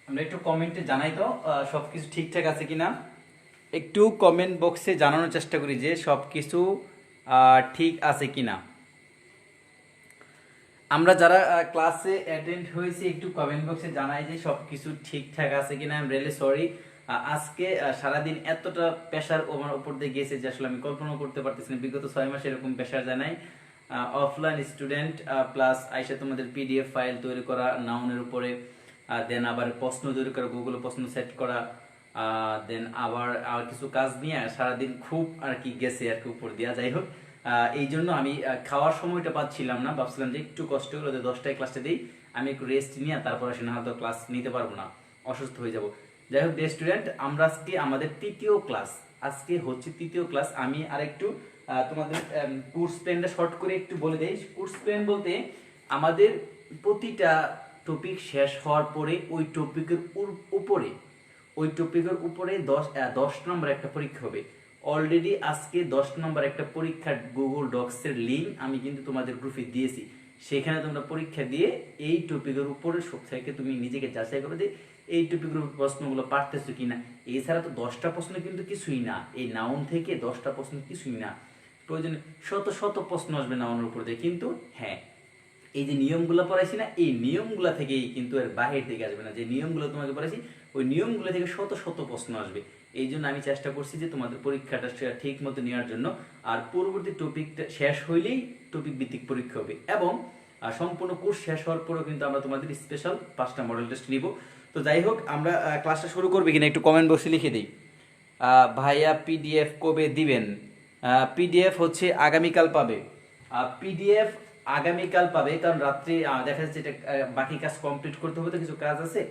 আমরা একটু কমেন্টে জানাই তো সবকিছু ঠিকঠাক আছে কিনা। একটু কমেন্ট বক্সে জানানোর চেষ্টা করি যে সবকিছু ঠিক আছে কিনা। আমরা যারা ক্লাসে অ্যাটেন্ড হয়েছি একটু কমেন্ট বক্সে জানাই যে সবকিছু ঠিকঠাক আছে কিনা। I am really sorry. আজকে সারাদিন এতটা প্রেশার আমার উপর দিয়ে গেছে যে আসলে আমি কল্পনা করতে পারতেছি না। বিগত 6 মাস এরকম প্রেশার জানাই। অফলাইন স্টুডেন্ট প্লাস আইসা তোমাদের পিডিএফ ফাইল তৈরি করা নাউনের উপরে, দেন আবার প্রশ্ন তৈরি করা, গুগলে প্রশ্ন সেট করা, দেন আবার আর কিছু কাজ নিয়ে সারাদিন খুব আর কি গেছে আর কি উপর দিয়া। যাই হোক, এই জন্য আমি খাওয়ার সময়টা পাচ্ছিলাম না। ভাবছিলাম যে একটু কষ্ট করে 10টায় ক্লাসটা দিই, আমি একটু রেস্ট নিয়ে তারপর আসে, না হয়তো ক্লাস নিতে পারবো না, অসুস্থ হয়ে যাব। যাই হোক ডিয়ার স্টুডেন্ট, আমরা আজকে আমাদের তৃতীয় ক্লাস, আজকে হচ্ছে তৃতীয় ক্লাস। আমি আর একটু তোমাদের কোর্স প্ল্যানটা শর্ট করে একটু বলে দেই। কোর্স প্ল্যান বলতে আমাদের প্রতিটা টপিক শেষ হওয়ার পরে ওই টপিকের উপরে 10 নম্বর একটা পরীক্ষা হবে। অলরেডি আজকে 10 নম্বর একটা পরীক্ষার গুগল ডক্স এর লিঙ্ক আমি কিন্তু তোমাদের গ্রুপে দিয়েছি। সেখানে তোমরা পরীক্ষা দিয়ে এই টপিকের উপরে সব থেকে তুমি নিজেকে যাচাই করো যে এই টপিকের উপর প্রশ্নগুলো পারতেছো কিনা। এছাড়া তো 10টা প্রশ্ন কিন্তু কিছুই না, এই নাউন থেকে 10টা প্রশ্ন কিছুই না। প্রয়োজনে শত শত প্রশ্ন আসবে নাউনের উপর দিয়ে, কিন্তু হ্যাঁ, এই যে নিয়মগুলো পড়াইছি না, এই নিয়মগুলো থেকেই কিন্তু এর বাহির থেকে আসবে না। যে নিয়মগুলো তোমাকে পড়াইছি ওই নিয়মগুলো থেকে শত শত প্রশ্ন আসবে। এই জন্য আমি চেষ্টা করছি যে তোমাদের পরীক্ষাটা ঠিক মতো নেওয়ার জন্য। আর পরবর্তী টপিকটা শেষ হইলেই টপিক ভিত্তিক পরীক্ষা হবে, এবং সম্পূর্ণ কোর্স শেষ হওয়ার পরেও কিন্তু আমরা তোমাদের স্পেশাল 5টা মডেল টেস্ট নিব। তো যাই হোক, আমরা ক্লাসটা শুরু করবে কিনা একটু কমেন্ট বক্সে লিখে দিই। ভাইয়া পিডিএফ কবে দিবেন? পিডিএফ হচ্ছে আগামীকাল পাবে। পিডিএফ আগামীকাল পাবে, কারণ রাত্রে দেখা যাচ্ছে এটা বাকি কাজ কমপ্লিট করতে হবে, তো কিছু কাজ আছে।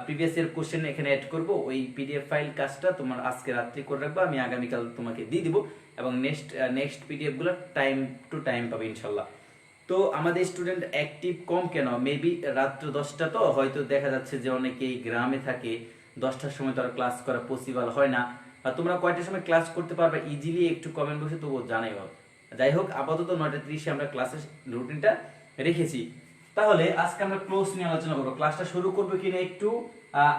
প্রিভিয়াস ইয়ার কোশ্চেন এখানে অ্যাড করব, ওই পিডিএফ ফাইল কাজটা তোমার আজকে রাত্রে করে রাখবো, আমি আগামীকাল তোমাকে দিয়ে দিব। এবং নেক্সট পিডিএফ গুলো টাইম টু টাইম পাবে ইনশাল্লাহ। তো আমাদের স্টুডেন্ট অ্যাক্টিভ কম কেন? মেবি রাত্র 10টা, তো হয়তো দেখা যাচ্ছে যে অনেকেই গ্রামে থাকে, 10টার সময় তো আর ক্লাস করা পসিবল হয় না। তোমরা কয়টার সময় ক্লাস করতে পারবে ইজিলি একটু কমেন্ট বক্সে তবুও জানাইও। যাই হোক, আপাতত 9:30 আমরা ক্লাসের রুটিনটা রেখেছি। তাহলে আজকে আমরা ক্লোজ নিয়ে আলোচনা করবো। ক্লাসটা শুরু করবো কিনা একটু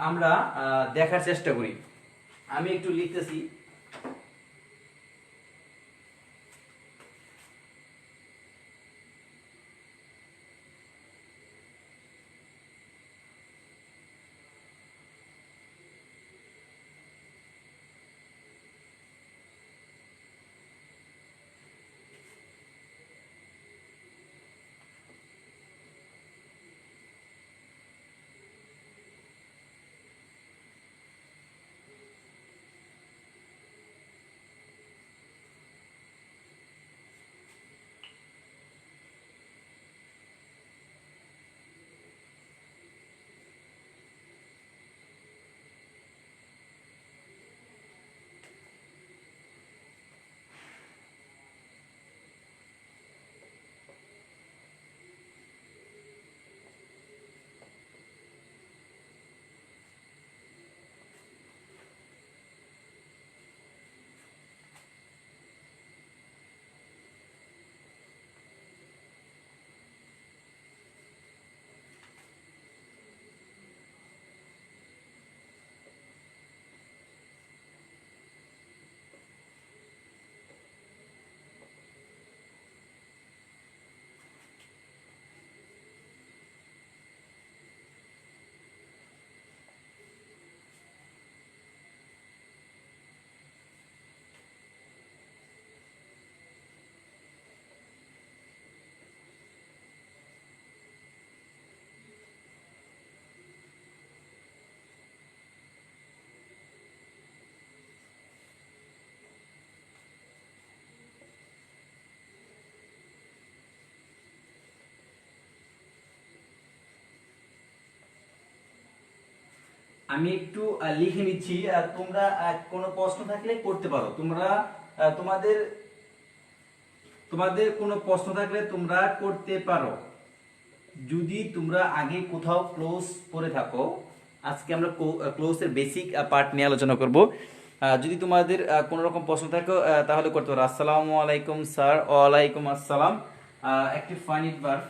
আমরা দেখার চেষ্টা করি। আমি একটু লিখতেছি। আমি একটু লিখে নিচ্ছি, তোমরা কোনো প্রশ্ন থাকলে করতে পারো। তোমরা তোমাদের তোমাদের কোনো প্রশ্ন থাকলে তোমরা করতে পারো। যদি তোমরা আগে কোথাও ক্লোজ পড়ে থাকো, আজকে আমরা ক্লোজের বেসিক পার্ট নিয়ে আলোচনা করব। যদি তোমাদের কোনো রকম প্রশ্ন থাকে তাহলে করতে পারো। আসসালামু আলাইকুম স্যার। ওয়ালাইকুম আসসালাম। একটি ফাইনিট বার। . . . . . . . . . . . . . . . . . . . . . . . . . . . . . . . . . . . . . . . . . . . . . . . . . . . . . . . . . . . . . . . . . . . . . . . . . . . . . . . . . . . . . . . . . . . . . . . . . . . . . . . . . . . . . . .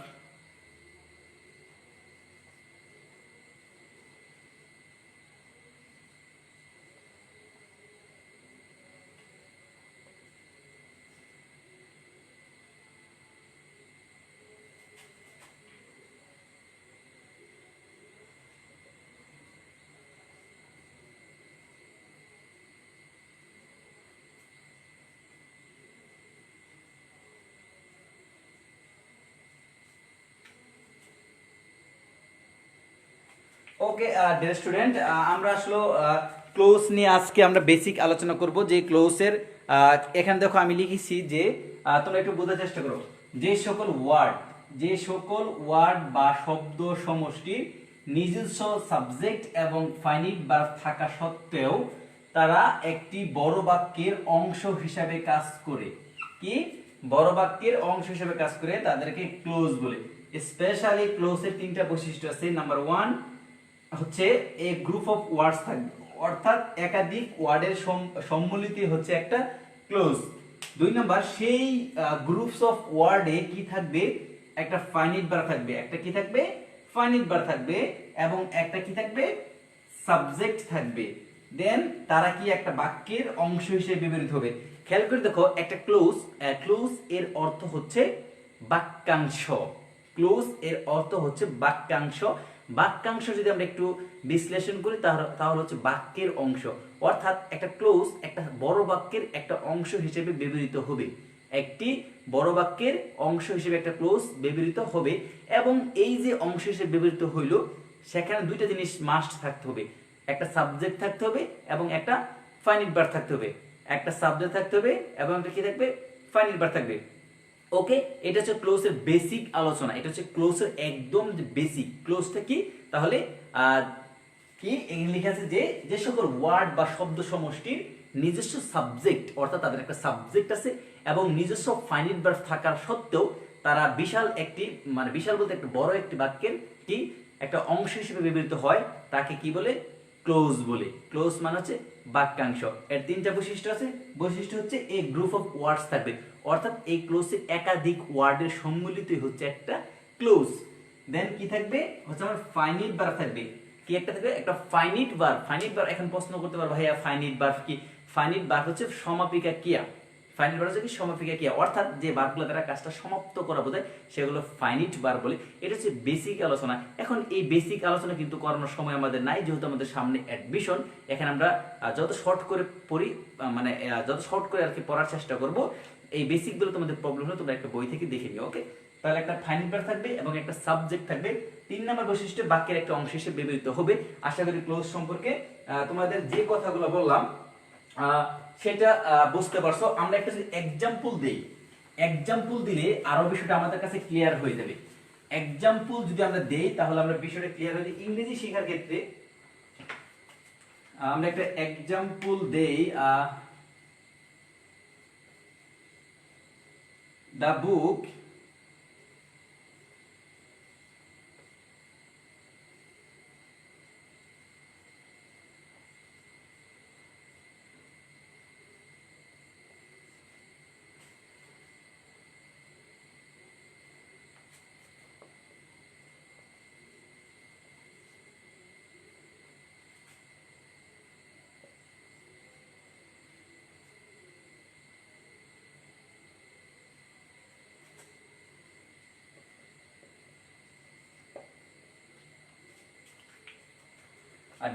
ওকে ডিয়ার স্টুডেন্ট, আমরা আসলে ক্লোজ নিয়ে আজকে আমরা বেসিক আলোচনা করব। যে ক্লোজের এখানে দেখো আমি লিখেছি যে তোমরা একটু বোঝার চেষ্টা করো। যে সকল ওয়ার্ড বা শব্দ সমষ্টির নিজস্ব সাবজেক্ট এবং ফাইনিট ভার্ব থাকা সত্ত্বেও তারা একটি বড় বাক্যের অংশ হিসাবে কাজ করে, কি বড় বাক্যের অংশ হিসাবে কাজ করে তাদেরকে ক্লোজ বলে। স্পেশালি ক্লোজের তিনটা বৈশিষ্ট্য আছে। নাম্বার 1 হচ্ছে এ গ্রুপ অফ ওয়ার্ডস থাকবে, অর্থাৎ একাধিক ওয়ার্ডের সম্মিলিত হচ্ছে একটা ক্লোজ। 2 নাম্বার, সেই গ্রুপস অফ ওয়ার্ডে কি থাকবে, একটা ফাইনিট ভার্ব থাকবে, একটা কি থাকবে, ফাইনিট ভার্ব থাকবে, এবং একটা কি থাকবে, সাবজেক্ট থাকবে। দেন তারা কি একটা বাক্যের অংশ হিসেবে ব্যবহৃত হবে। খেয়াল করে দেখো, একটা ক্লোজ এর অর্থ হচ্ছে বাক্যাংশ। ক্লোজ এর অর্থ হচ্ছে বাক্যাংশ। বাক্যাংশ যদি আমরা একটু বিশ্লেষণ করি তাহলে হচ্ছে বাক্যের অংশ, অর্থাৎ একটা ক্লোজ একটা বড় বাক্যের একটা অংশ হিসেবে ব্যবহৃত হবে। একটি বড় বাক্যের অংশ হিসেবে একটা ক্লোজ ব্যবহৃত হবে, এবং এই যে অংশ হিসেবে ব্যবহৃত হইল সেখানে দুইটা জিনিস মাস্ট থাকতে হবে। একটা সাবজেক্ট থাকতে হবে এবং একটা ফাইনিট ভার্ব থাকতে হবে। একটা সাবজেক্ট থাকতে হবে এবং একটা কি থাকবে, ফাইনিট ভার্ব থাকবে। ওকে, এটা হচ্ছে ক্লোজের বেসিক আলোচনা। এটা হচ্ছে ক্লোজের একদম বেসিক। ক্লোজটা কি তাহলে কি এখানে লেখা আছে যে যে সকল ওয়ার্ড বা শব্দ সমষ্টির নিজস্ব সাবজেক্ট, অর্থাৎ তাদের একটা সাবজেক্ট আছে এবং নিজস্ব ফাইনিট ভার্ব থাকার সত্ত্বেও তারা বিশাল একটি, মানে বিশাল বলতে একটা বড় একটি বাক্যের কি একটা অংশ হিসেবে ব্যবহৃত হয়, তাকে কি বলে, ক্লোজ বলে। ক্লোজ মানে হচ্ছে বাক্যাংশ। এর তিনটা বৈশিষ্ট্য আছে। বৈশিষ্ট্য হচ্ছে এই গ্রুপ অফ ওয়ার্ডস থাকবে, অর্থাৎ এই ক্লোজে একাধিক ওয়ার্ডের সম্মিলিত হচ্ছে একটা ক্লোজ। দেন কি থাকবে হচ্ছে আমার ফাইনিট ভার্ব থাকবে। কি একটা থাকবে, একটা ফাইনিট ভার্ব। ফাইনিট ভার্ব এখন প্রশ্ন করতে পারো, ভাইয়া ফাইনিট ভার্ব কি? ফাইনিট ভার্ব হচ্ছে সমাপিকা ক্রিয়া। ফাইনিট ভার্ব হচ্ছে কি, সমাপিকা ক্রিয়া, অর্থাৎ যে ভার্বগুলো দ্বারা কাজটা সমাপ্ত করা বোঝায় সেগুলো ফাইনিট ভার্ব বলে। এটা হচ্ছে বেসিক আলোচনা। এখন এই বেসিক আলোচনা কিন্তু করানোর সময় আমাদের নাই, যেহেতু আমাদের সামনে অ্যাডমিশন। এখানে আমরা যত শর্ট করে পড়ি, মানে যত শর্ট করে আর কি পড়ার চেষ্টা করব। এই বেসিকগুলো তোমাদের প্রবলেম হলে তোমরা একটা বই থেকে দেখে নিও। ওকে, তাহলে একটা ফাইনিট ভার্ব থাকবে এবং একটা সাবজেক্ট থাকবে। 3 নম্বর বৈশিষ্ট্য বাক্যের একটা অংশ হিসেবে ব্যবহৃত হবে। আশা করি ক্লোজ সম্পর্কে তোমাদের যে কথাগুলো বললাম সেটা বুঝতে পারছো। আমরা একটা যদি এক্সাম্পল দেই, এক্সাম্পল দিলে আরো বিষয়টা আমাদের কাছে ক্লিয়ার হয়ে যাবে। এক্সাম্পল যদি আমরা দেই তাহলে আমরা বিষয়টা ক্লিয়ার হয়ে যাবে। ইংরেজি শেখার ক্ষেত্রে আমরা একটা এক্সাম্পল দেই। The book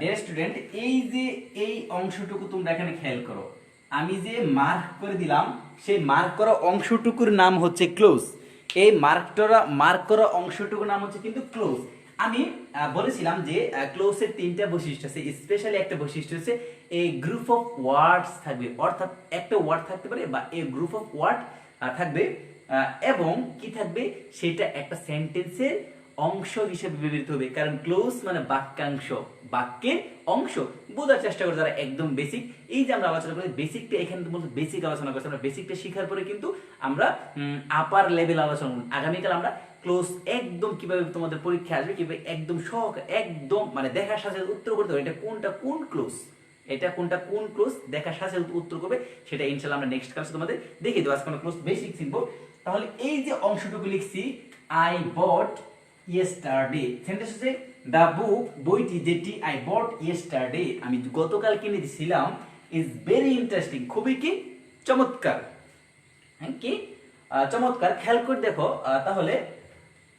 ডিয়ার স্টুডেন্ট, এই যে এই অংশটুকু তোমরা এখানে খেয়াল করো, আমি যে মার্ক করে দিলাম সেই মার্ক করা অংশটুকুর নাম হচ্ছে ক্লোজ। এই মার্ক করা অংশটুকুর নাম হচ্ছে কিন্তু ক্লোজ। আমি বলেছিলাম যে ক্লোজের 3টা বৈশিষ্ট্য আছে। স্পেশালি একটা বৈশিষ্ট্য হচ্ছে এই গ্রুপ অফ ওয়ার্ডস থাকবে, অর্থাৎ একটা ওয়ার্ড থাকতে পারে বা এই গ্রুপ অফ ওয়ার্ড থাকবে, এবং কি থাকবে, সেটা একটা সেন্টেন্সের অংশ হিসেবে ব্যবহৃত হবে। কারণ ক্লোজ মানে বাক্যাংশ, বাক্যের অংশ। বোঝার চেষ্টা করে যারা একদম বেসিক, এই যে আমরা আলোচনা করি বেসিকটা, এখানে বলতে বেসিক আলোচনা করছি আমরা। বেসিকটা শেখার পরে কিন্তু আমরা আপার লেভেল আলোচনা করব। আগামীকাল আমরা ক্লোজ একদম কিভাবে তোমাদের পরীক্ষা আসবে, কিভাবে একদম একদম মানে দেখার সাথে উত্তর করতে হবে, এটা কোনটা কোন ক্লোজ, এটা কোনটা কোন ক্লোজ দেখার সাথে উত্তর করবে, সেটা ইনশাআল্লাহ আমরা নেক্সট ক্লাসে তোমাদের দেখিয়ে দেবো। আজকে আমরা ক্লোজ বেসিক শিখবো। তাহলে এই যে অংশটুকু লিখছি, আই বট yesterday, সেন্টেন্স হচ্ছে দা বুক, বইটি যেটি আই বট yesterday, আমি গতকাল কিনে দিয়েছিলাম, ইজ ভেরি ইন্টারেস্টিং, খুবই কি চমৎকার। হ্যাঁ, কি চমৎকার। খেয়াল করে দেখো, তাহলে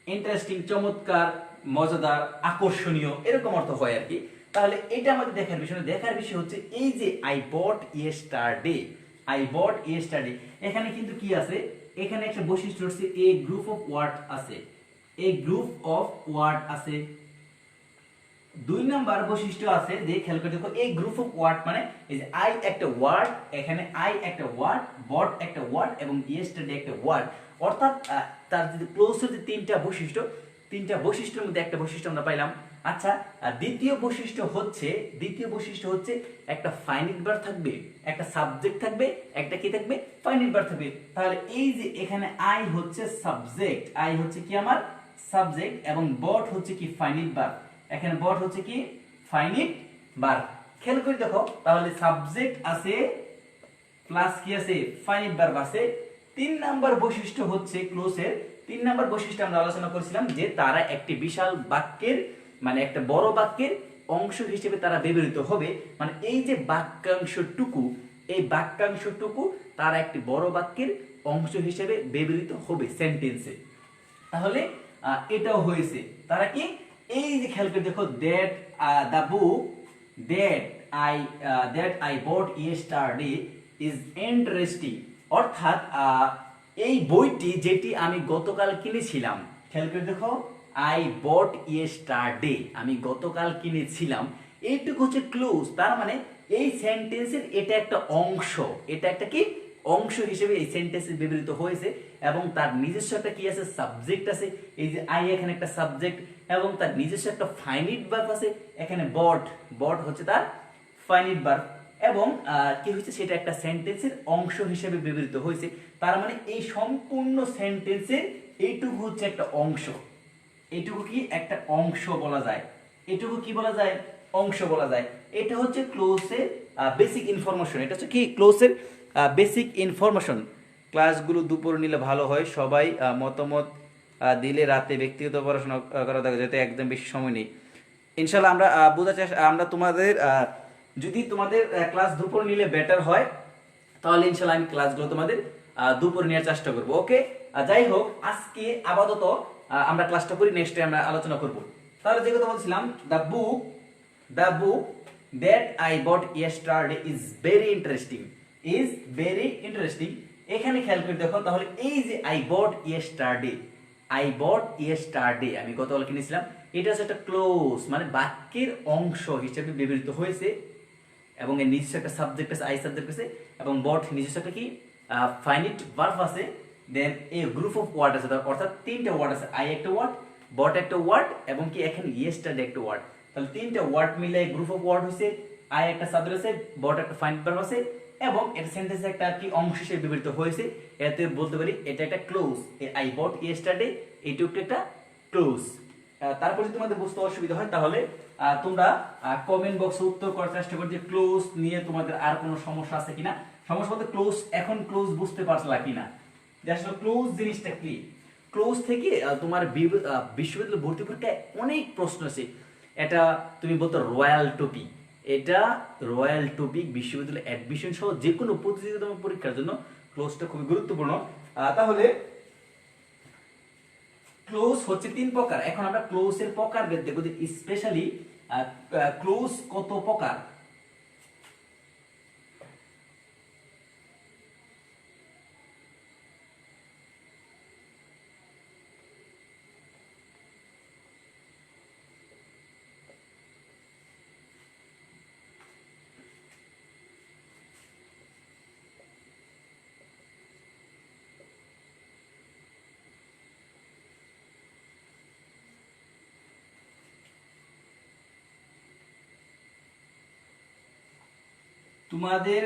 ইন্টারেস্টিং, চমৎকার, মজাদার, আকর্ষণীয়, এরকম অর্থ হয় আর কি। তাহলে এটা আমাদের দেখার বিষয় না। দেখার বিষয় হচ্ছে এই যে I bought yesterday, I bought yesterday, এখানে কিন্তু কি আছে, এখানে একটা বৈশিষ্ট্য হচ্ছে এ গ্রুপ অফ ওয়ার্ড আছে, এ গ্রুপ অফ ওয়ার্ড আছে, দুই নাম্বার বৈশিষ্ট্য আছে যে খেয়াল করে দেখো, এই গ্রুপ অফ ওয়ার্ড মানে এই যে আই একটা ওয়ার্ড, এখানে আই একটা ওয়ার্ড, বট একটা ওয়ার্ড এবং ইয়েস্টারডে একটা ওয়ার্ড, অর্থাৎ তার যে ক্লোজের যে তিনটা বৈশিষ্ট্যের মধ্যে একটা বৈশিষ্ট্য আমরা পাইলাম। আচ্ছা, দ্বিতীয় বৈশিষ্ট্য হচ্ছে একটা ফাইনাইট ভার্ব থাকবে, একটা সাবজেক্ট থাকবে, একটা কি থাকবে, ফাইনাইট ভার্ব থাকবে। তাহলে এই যে এখানে আই হচ্ছে সাবজেক্ট, আই হচ্ছে কি আমার সাবজেক্ট, এবং বট হচ্ছে কি ফাইনাইট ভার্ব, এখানে বট হচ্ছে কি ফাইনাইট ভার্ব। খেয়াল করে দেখো, তাহলে সাবজেক্ট আছে প্লাস কি আছে, ফাইনাইট ভার্ব আছে। তিন নাম্বার বৈশিষ্ট্য হচ্ছে ক্লোজের, তিন নাম্বার বৈশিষ্ট্য আমরা আলোচনা করেছিলাম যে তারা একটি বিশাল বাক্যের মানে একটা বড় বাক্যের অংশ হিসেবে তারা ব্যবহৃত হবে, মানে এই যে বাক্যাংশটুকু, এই বাক্যাংশটুকু তারা একটি বড় বাক্যের অংশ হিসেবে ব্যবহৃত হবে সেন্টেন্সে। তাহলে এটাও হয়েছে, তারা কি, এই যে খেয়াল করে দেখো, that the book that I bought yesterday is interesting, অর্থাৎ এই বইটি যেটি আমি গতকাল কিনেছিলাম, খেয়াল করে দেখো, আই বট ইয়েস্টারডে, আমি গতকাল কিনেছিলাম, এইটুকু হচ্ছে ক্লোজ। তার মানে এই সেন্টেন্সের এটা একটা অংশ, এটা একটা কি অংশ হিসেবে এই সেন্টেন্সে ব্যবহৃত হয়েছে, এবং তার নিজস্ব একটা কি আছে, সাবজেক্ট আছে, এই যে আই এখানে একটা সাবজেক্ট, এবং তার নিজস্ব একটা ফাইনাইট ভার্ব আছে, এখানে বট হচ্ছে তার ফাইনাইট ভার্ব, এবং কি হচ্ছে, সেটা একটা সেন্টেন্সের অংশ হিসেবে ব্যবহৃত হয়েছে। তার মানে এই সম্পূর্ণ সেন্টেন্সের এইটুকু হচ্ছে একটা অংশ, এইটুকু কি একটা অংশ বলা যায়, এটুকু কি বলা যায়, অংশ বলা যায়। এটা হচ্ছে ক্লোজের বেসিক ইনফরমেশন, এটা হচ্ছে কি ক্লোজের বেসিক ইনফরমেশন। ক্লাসগুলো দুপুরে নিলে ভালো হয়, সবাই মতামত দিলে রাতে ব্যক্তিগত পড়াশোনা করা থাকে, যাতে একদম বেশি সময় নেই। ইনশাল্লাহ আমরা বোঝার চেষ্টা, আমরা তোমাদের যদি তোমাদের ক্লাস দুপুর নিলে বেটার হয়, তাহলে ইনশাল্লাহ আমি ক্লাসগুলো তোমাদের দুপুর নেওয়ার চেষ্টা করবো। ওকে, যাই হোক, আজকে আপাতত আমরা ক্লাসটা করি, নেক্সট আমরা আলোচনা করব। তাহলে যে কথা বলছিলাম, the book that I bought yesterday is very interesting, এখানে খেয়াল করে দেখো, তাহলে এই যে আই বট ইয়েস্টারডে, আমি গতকাল কিনেছিলাম, এটা হচ্ছে একটা ক্লোজ, মানে বাক্যের অংশ হিসেবে ব্যবহৃত হয়েছে, এবং এর নিজস্ব একটা সাবজেক্ট আছে, আই সাবজেক্ট আছে, এবং বট নিজস্ব একটা কি ফাইনাইট ভার্ব আছে, দেন এ গ্রুপ অফ ওয়ার্ড আছে, অর্থাৎ তিনটা ওয়ার্ড আছে, আই একটা ওয়ার্ড, বট একটা ওয়ার্ড, এবং কি এখানে ইয়েস্টারডে একটা ওয়ার্ড। তাহলে তিনটা ওয়ার্ড মিলে গ্রুপ অফ ওয়ার্ড হইছে, আই একটা সাবজেক্ট আছে, বট একটা ফাইনাইট ভার্ব আছে, এবং এটা সেন্টেন্সে একটা কি অংশ হিসেবে ব্যবহৃত হয়েছে। এতে বলতে পারি এটা একটা ক্লোজ, আই বট ইয়েস্টারডে এইটুকু একটা ক্লোজ। তারপর যদি তোমাদের বুঝতে অসুবিধা হয়, তাহলে তোমরা কমেন্ট বক্সে উত্তর করার চেষ্টা করো যে ক্লোজ নিয়ে তোমাদের আর কোনো সমস্যা আছে কিনা। সমস্যা বলতে ক্লোজ, এখন ক্লোজ বুঝতে পারছলা কিনা, যে আসলে ক্লোজ জিনিসটা কি। ক্লোজ থেকে তোমার বিশ্ববিদ্যালয় ভর্তি পরীক্ষায় অনেক প্রশ্ন আছে। এটা তুমি বলতো রয়্যাল টপিক, এটা রয়্যাল টপিক, বিশ্ববিদ্যালয় অ্যাডমিশন সহ যে কোনো প্রতিযোগিতামূলক পরীক্ষার জন্য ক্লোজটা খুবই গুরুত্বপূর্ণ। তাহলে ক্লোজ হচ্ছে তিন প্রকার। এখন আমরা ক্লোজের প্রকারভেদ দেখব, যে স্পেশালি ক্লোজ কত প্রকার। তোমাদের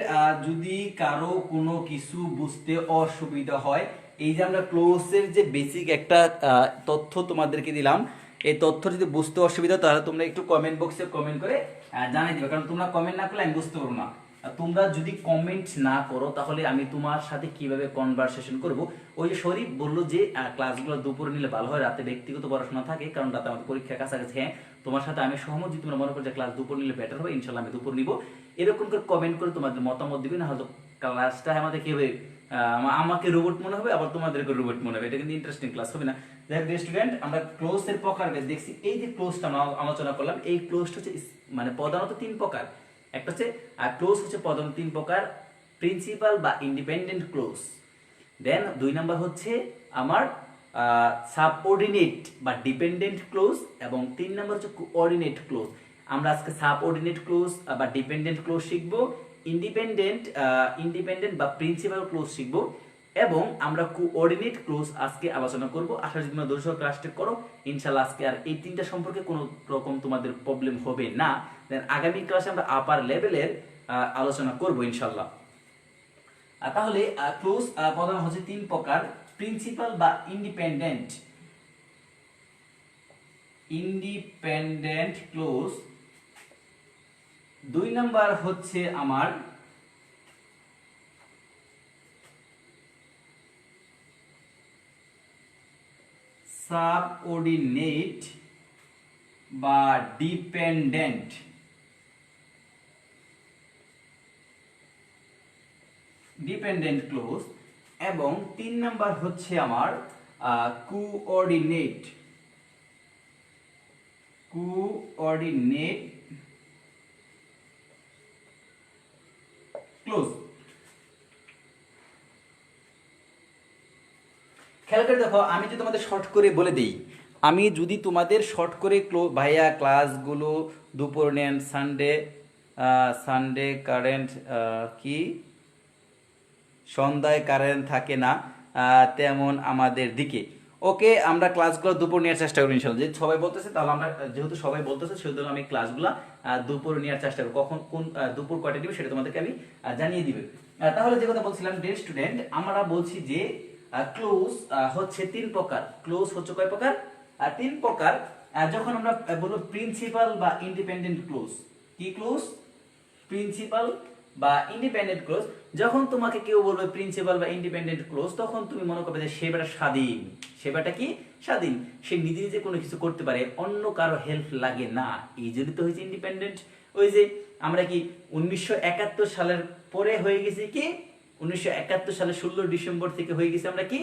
যদি কারো কোনো কিছু বুঝতে অসুবিধা হয়, এই যে আমরা ক্লোজের যে বেসিক একটা তথ্য তোমাদেরকে দিলাম, এই তথ্য যদি বুঝতে অসুবিধা হয়, তাহলে তোমরা একটু কমেন্ট বক্সে কমেন্ট করে জানিয়ে দিবে, কারণ তোমরা কমেন্ট না করলে আমি বুঝতে পারবো না। তোমরা যদি কমেন্ট না করো, তাহলে আমি তোমার সাথে কিভাবে কনভারসেশন করব। ওই যে শরীফ বললো যে ক্লাসগুলো দুপুরে নিলে ভালো হয়, রাতে ব্যক্তিগত পড়াশোনা থাকে, কারণ রাতে আমাদের পরীক্ষার কাছাকাছি। হ্যাঁ, তোমার সাথে আমি সহমত, যদি তোমরা মনে করো যে ক্লাস দুপুর নিলে বেটার হবে, ইনশাল্লাহ আমি দুপুর নিব। এরকম করে কমেন্ট করে তোমাদের মতামত দিবে, না হয়তো ক্লাসটা আমাদের কি হবে, আমাকে রোবট মনে হবে, আবার তোমাদেরকে রোবট মনে হবে, এটা কিন্তু ইন্টারেস্টিং ক্লাস হবে না। দেখো স্টুডেন্ট, আমরা ক্লোজের প্রকারভেদ দেখছি। এই যে ক্লোজটা আমরা আলোচনা করলাম, এই ক্লোজটা হচ্ছে মানে প্রধানত তিন প্রকার। একটা হচ্ছে ক্লোজ হচ্ছে প্রধানত তিন প্রকার, প্রিন্সিপাল বা ইন্ডিপেন্ডেন্ট ক্লোজ। দেন দুই নাম্বার হচ্ছে আমার সাবঅর্ডিনেট বা ডিপেন্ডেন্ট ক্লোজ এবং 3 নম্বর হচ্ছে কোঅর্ডিনেট ক্লোজ। আমরা আজকে সাবঅর্ডিনেট ক্লোজ বা ডিপেন্ডেন্ট ক্লোজ শিখব, ইন্ডিপেন্ডেন্ট বা প্রিন্সিপাল ক্লোজ শিখব এবং আমরা কোঅর্ডিনেট ক্লোজ আজকে আলোচনা করব। আশা করি তোমরা দর্শক ক্লাসটা করো, ইনশাআল্লাহ আজকে আর এই তিনটা সম্পর্কে কোনো রকম তোমাদের প্রবলেম হবে না। দেন আগামী ক্লাসে আমরা আপার লেভেলের আলোচনা করব ইনশাআল্লাহ। তাহলে ক্লোজ প্রধান হচ্ছে 3 প্রকার, প্রিন্সিপাল বা ইন্ডিপেন্ডেন্ট ক্লোজ। 2 নাম্বার হচ্ছে আমার সাবঅর্ডিনেট বা ডিপেন্ডেন্ট ক্লোজ এবং 3 নাম্বার হচ্ছে আমার কোঅর্ডিনেট ক্লোজ। খেয়াল করে দেখো, আমি যদি তোমাদের শর্ট করে বলে দিই, আমি যদি তোমাদের শর্ট করে ভাইয়া ক্লাসগুলো দুপুর নেন, সানডে কারেন্ট কি সন্ধ্যায় কারেন্ট থাকে না তেমন আমাদের দিকে। ওকে, আমরা ক্লাসগুলো দুপুর নেওয়ার চেষ্টা করি ইনশাআল্লাহ। যদি সবাই বলতেছে তাহলে আমরা, যেহেতু সবাই বলতেছে সেহেতু আমি ক্লাসগুলো দুপুর নেওয়ার চেষ্টা করি। কখন কোন দুপুর কয়টা দিবে সেটা তোমাদেরকে আমি জানিয়ে দিবে। তাহলে যে কথা বলছিলাম ডিয়ার স্টুডেন্ট, আমরা বলছি যে ক্লোজ হচ্ছে 3 প্রকার। ক্লোজ হচ্ছে কয় প্রকার? 3 প্রকার। যখন আমরা বলবো প্রিন্সিপাল বা ইন্ডিপেন্ডেন্ট ক্লোজ। কি ক্লোজ? প্রিন্সিপাল বা ইন্ডিপেন্ডেন্ট ক্লোজ। যখন তোমাকে কেউ বলবে প্রিন্সিপাল বা ইন্ডিপেন্ডেন্ট ক্লোজ, তখন তুমি মনে করবে যে সেবাটা স্বাধীন। সেবাটা কি? স্বাধীন। সে নিজে নিজে কোনো কিছু করতে পারে, অন্য কারো হেল্প লাগে না, এই জন্য তো হয়েছে ইন্ডিপেন্ডেন্ট। ওই যে আমরা কি 1971 সালের পরে হয়ে গেছি কি, 1971 সালে 16 ডিসেম্বর থেকে হয়ে গেছি আমরা কি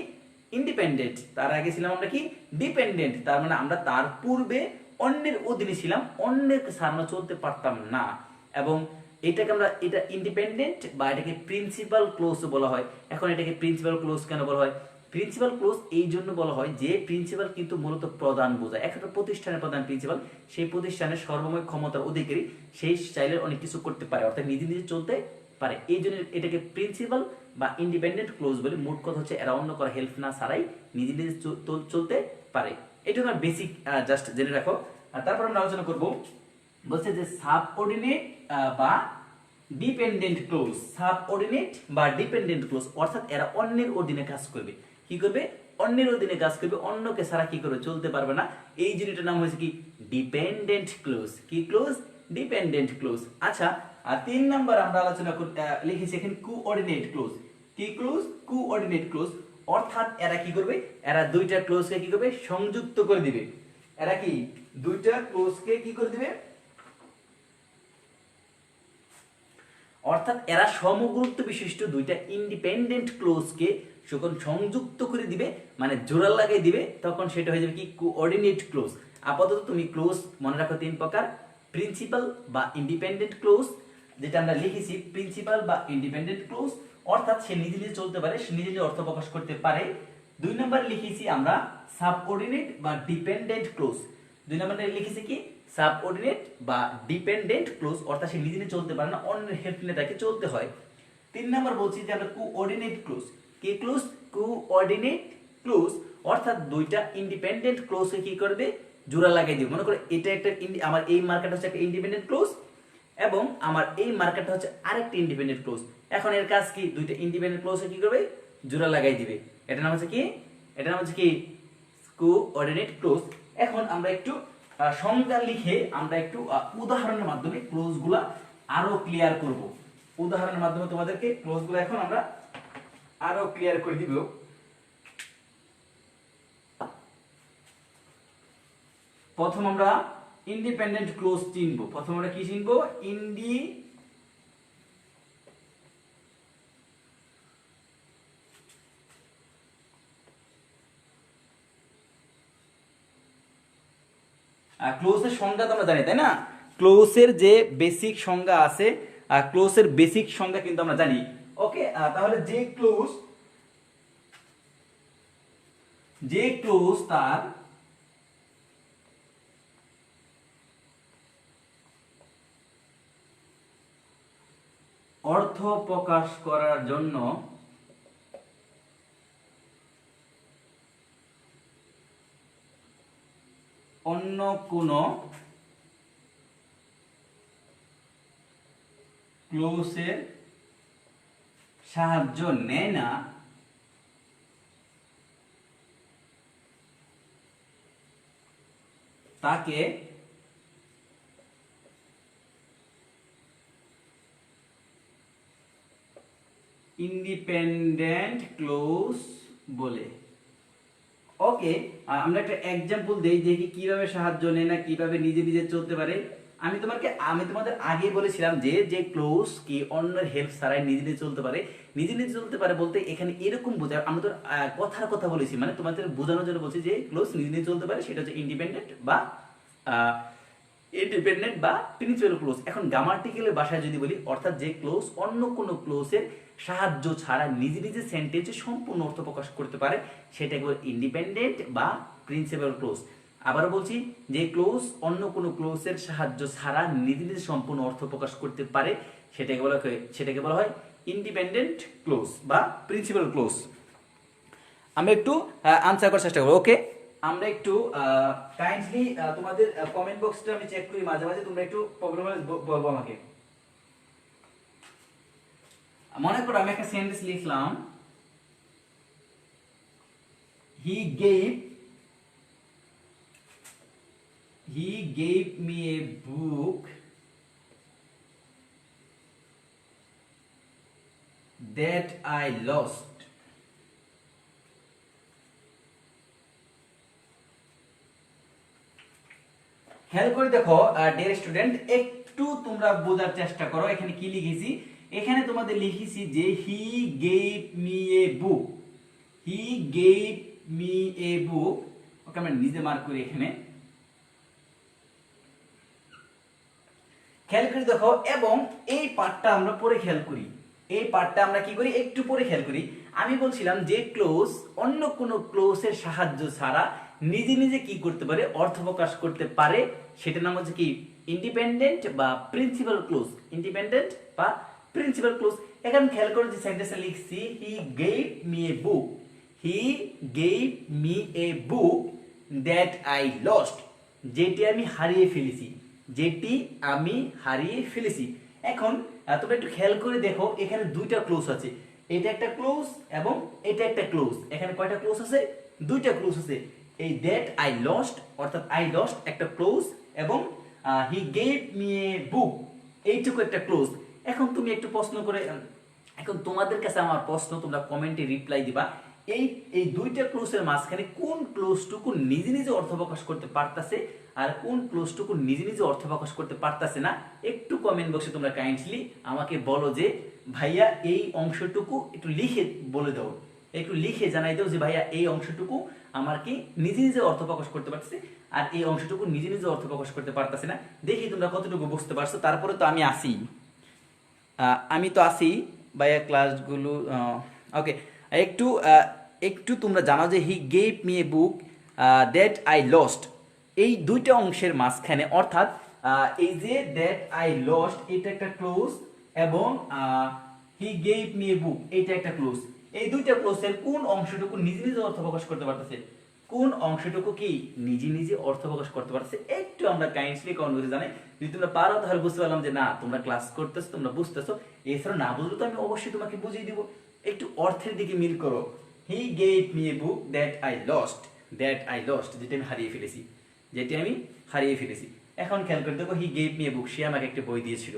ইন্ডিপেন্ডেন্ট। তার আগে ছিলাম আমরা কি ডিপেন্ডেন্ট। তার মানে আমরা তার পূর্বে অন্যের অধীনে ছিলাম, অন্যের সামনে চলতে পারতাম না। এবং এটাকে আমরা, এটা ইন্ডিপেন্ডেন্ট বা এটাকে প্রিন্সিপাল ক্লোজ বলা হয়। এখন এটাকে প্রিন্সিপাল ক্লোজ কেন বলা হয়? প্রিন্সিপাল ক্লোজ এই জন্য বলা হয় যে প্রিন্সিপাল কিন্তু মূলত প্রধান বোঝায়। একটা প্রতিষ্ঠানের প্রধান প্রিন্সিপাল, সেই প্রতিষ্ঠানের সর্বময় ক্ষমতার অধিকারী, সেই চাইলে অনেক কিছু করতে পারে, অর্থাৎ নিজে নিজে চলতে পারে। এই জন্য এটাকে প্রিন্সিপাল বা ইন্ডিপেন্ডেন্ট ক্লোজ বলে। মোট কথা হচ্ছে এরা অন্য কারো হেল্প না ছাড়াই নিজে নিজে চলতে পারে। এটা আমার বেসিক, জাস্ট জেনে রাখো। তারপর আমরা আলোচনা করব, বলছে যে সাবঅর্ডিনেট বা ডিপেন্ডেন্ট ক্লোজ। সাবঅর্ডিনেট বা ডিপেন্ডেন্ট ক্লোজ অর্থাৎ এরা অন্যের অধীনে কাজ করবে। কি করবে? অন্যের অধীনে কাজ করবে, অন্যকে ছাড়া কি করে চলতে পারবে না। এই জিনিসটার নাম হয়েছে কি ডিপেন্ডেন্ট ক্লোজ। কি ক্লোজ? Dependent close. আচ্ছা, আর 3 নাম্বার আমরা আলোচনা লিখেছি এখানে কোঅর্ডিনেট ক্লোজ। কি ক্লোজ? Coordinate close. অর্থাৎ এরা কি করবে? এরা দুইটা ক্লোজকে কি করবে? সংযুক্ত করে দিবে। এরা কি দুইটা ক্লোজকে কি করে দিবে? অর্থাৎ এরা সমগুরুত্ব বিশিষ্ট দুইটা ইন্ডিপেন্ডেন্ট ক্লোজকে যখন সংযুক্ত করে দিবে, মানে জোড়া লাগিয়ে দিবে, তখন সেটা হয়ে যাবে কি কোঅর্ডিনেট ক্লোজ। আপাতত তুমি ক্লোজ মনে রাখো 3 প্রকার, প্রিন্সিপাল বা ইন্ডিপেন্ডেন্ট ক্লোজ, যেটা আমরা লিখেছি প্রিন্সিপাল বা ইন্ডিপেন্ডেন্ট ক্লোজ, অর্থাৎ সে নিজে নিজে চলতে পারে, সে নিজে নিজে অর্থ প্রকাশ করতে পারে। 2 নম্বর লিখেছি আমরা সাবঅর্ডিনেট বা ডিপেন্ডেন্ট ক্লোজ। 2 নম্বরে লিখেছি কি সাবঅর্ডিনেট বা ডিপেন্ডেন্ট ক্লোজ, অর্থাৎ সে নিজে নিজে চলতে পারে না, অন্যের হেল্প নিয়ে তাকে চলতে হয়। 3 নম্বর বলছি যে আমরা কোঅর্ডিনেট ক্লোজ। কি ক্লোজ? কোঅর্ডিনেট ক্লোজ, অর্থাৎ দুইটা ইন্ডিপেন্ডেন্ট ক্লোজকে কি করবে? জোড়া লাগিয়ে দিবে। মনে করো এটা একটা, আমার এই মার্কেট হচ্ছে একটা ইন্ডিপেন্ডেন্ট ক্লোজ এবং আমার এই মার্কেটটা হচ্ছে আরেকটা ইন্ডিপেন্ডেন্ট ক্লোজ। এখন এর কাজ কি? দুইটা ইন্ডিপেন্ডেন্ট ক্লোজকে কি করবে? জোড়া লাগাই দিবে। এটার নাম হচ্ছে কি? এটার নাম হচ্ছে কি কোঅর্ডিনেট ক্লোজ। এখন আমরা একটু সংজ্ঞা লিখে আমরা একটু উদাহরণের মাধ্যমে ক্লোজগুলা আরো ক্লিয়ার করব। উদাহরণের মাধ্যমে তোমাদেরকে ক্লোজগুলো এখন আমরা আরো ক্লিয়ার করে দিব। প্রথম আমরা ইন্ডিপেন্ডেন্ট ক্লোজ চিনব। প্রথম আমরা কি চিনব? ক্লোজের সংজ্ঞা তো আমরা জানি, তাই না? ক্লোজের যে বেসিক সংজ্ঞা আছে, ক্লোজের বেসিক সংজ্ঞা কিন্তু আমরা জানি। ওকে, তাহলে যে ক্লোজ তার অর্থ প্রকাশ করার জন্য অন্য কোনো ক্লোজের সাহায্য নেয় না, তাকে ইন্ডিপেন্ডেন্ট ক্লোজ বলে। ওকে, আমরা একটা এক্সাম্পল দেই যে কিভাবে সাহায্য নেয় না, কিভাবে নিজে নিজে চলতে পারে। আমি তোমাদের আগে বলেছিলাম যে যে ক্লোজ কি অন্যের হেল্প ছাড়াই নিজে নিজে চলতে পারে। নিজে নিজে চলতে পারে বলতে এখানে এরকম বোঝায়, আমরা তো কথার কথা বলেছি, মানে তোমাদের বোঝানোর জন্য বলছি যে ক্লোজ নিজে নিজে চলতে পারে, সেটা হচ্ছে ইন্ডিপেন্ডেন্ট বা প্রিন্সিপাল ক্লোজ। এখন গ্রামাটিক্যালের ভাষায় যদি বলি, অর্থাৎ যে ক্লোজ অন্য কোনো ক্লোজের সাহায্য ছাড়া নিজে নিজে সেন্টেন্সে সম্পূর্ণ অর্থ প্রকাশ করতে পারে, সেটাকে বলে ইন্ডিপেন্ডেন্ট বা প্রিন্সিপাল ক্লোজ। আবার বলছি, যে ক্লোজ অন্য কোনো ক্লোজের সাহায্য ছাড়া নিজে নিজে সম্পূর্ণ অর্থ প্রকাশ করতে পারে, সেটাকে বলা হয় ইন্ডিপেন্ডেন্ট ক্লোজ বা প্রিন্সিপাল ক্লোজ। আমরা একটু আনসার করার চেষ্টা করব। ওকে, আমরা একটু কাইন্ডলি তোমাদের কমেন্ট বক্সটা আমি চেক করি মাঝে মাঝে, তোমরা একটু প্রবলেম হলে বলবো আমাকে। মনে করো আমি একটা সেন্টেন্স লিখলাম, he gave me a book that I lost. খেয়াল করে দেখো ডিয়ার স্টুডেন্ট, একটু তোমরা বোঝার চেষ্টা করো। এখানে কি লিখেছি, এখানে তোমাদের লিখেছি যে he gave me a book, he gave me a book. Okay, আমরা নিজে মার্ক করি এখানে। খেয়াল করে দেখো, এবং এই পার্টটা আমরা পরে খেয়াল করি, এই পার্টটা আমরা কি করি একটু পরে খেয়াল করি। আমি বলছিলাম যে ক্লোজ অন্য কোনো ক্লোজের সাহায্য ছাড়া নিজে নিজে কি করতে পারে, অর্থ প্রকাশ করতে পারে, সেটার নাম হচ্ছে কি ইন্ডিপেন্ডেন্ট বা প্রিন্সিপাল ক্লোজ। ইন্ডিপেন্ডেন্ট বা প্রিন্সিপাল ক্লোজ। এখানে খেয়াল করে যে সেন্টেন্সে লিখছি, হি gave me a book, he gave me a book that I lost, যেটি আমি হারিয়ে ফেলেছি, যেটি আমি হারিয়ে ফেলেছি। এখন তোমরা একটু খেয়াল করে দেখো, এখানে দুইটা ক্লোজ আছে, এটা একটা ক্লোজ এবং এটা একটা ক্লোজ। এখানে কয়টা ক্লোজ আছে? দুইটা ক্লোজ আছে। এই দ্যাট আই লস্ট অর্থাৎ আই লস্ট একটা ক্লোজ, এবং হি গেভ মি এ বুক এইটুকু একটা ক্লোজ। এখন তুমি একটু প্রশ্ন করে, এখন তোমাদের কাছে আমার প্রশ্ন, তোমরা কমেন্টে রিপ্লাই দিবা, এই দুইটা ক্লোজের মাঝখানে কোন ক্লোজটুকু নিজে নিজে অর্থ প্রকাশ করতে পারতাছে আর কোন ক্লোজটুকু নিজে নিজে অর্থ প্রকাশ করতে পারতাছে না। একটু কমেন্ট বক্সে তোমরা কাইন্ডলি আমাকে বলো যে ভাইয়া এই অংশটুকু একটু লিখে বলে দাও, একটু লিখে জানাই দাও যে ভাইয়া এই অংশটুকু আমার কি নিজে নিজে অর্থ প্রকাশ করতে পারতেছে আর এই অংশটুকু নিজে নিজে অর্থ প্রকাশ করতে পারতেছে না। দেখি তোমরা কতটুকু বুঝতে পারছো। তারপরে তো আমি আসি ভাইয়া ক্লাসগুলো। ওকে, একটু তোমরা জানো যে he gave me a book that I lost, এই দুইটা অংশের মাঝখানে, অর্থাৎ এই যে দ্যাট আই লস্ট এটা একটা ক্লোজ এবং হি গেভ মি এ বুক এটা একটা ক্লোজ। এই দুইটা ক্লোজের কোন অংশটুকু নিজে নিজে অর্থ প্রকাশ করতে পারতেছে, কোন অংশটুকু কি নিজে নিজে অর্থ প্রকাশ করতে পারতেছে, একটু আমরা কাইন্ডলি কনভার্সে জানাই। যদি তোমরা পারো তাহলে বুঝতে পারলাম যে না তোমরা ক্লাস করতেছো, তোমরা বুঝতেছো। এছাড়া না বুঝলে তো আমি অবশ্যই তোমাকে বুঝিয়ে দিব। একটু অর্থের দিকে মিল করো। হি gave me a book that I lost, যেটা আমি হারিয়ে ফেলেছি, এখন খেয়াল করে দেখো, হি গেভ মি এ বুক, সে আমাকে একটা বই দিয়েছিল,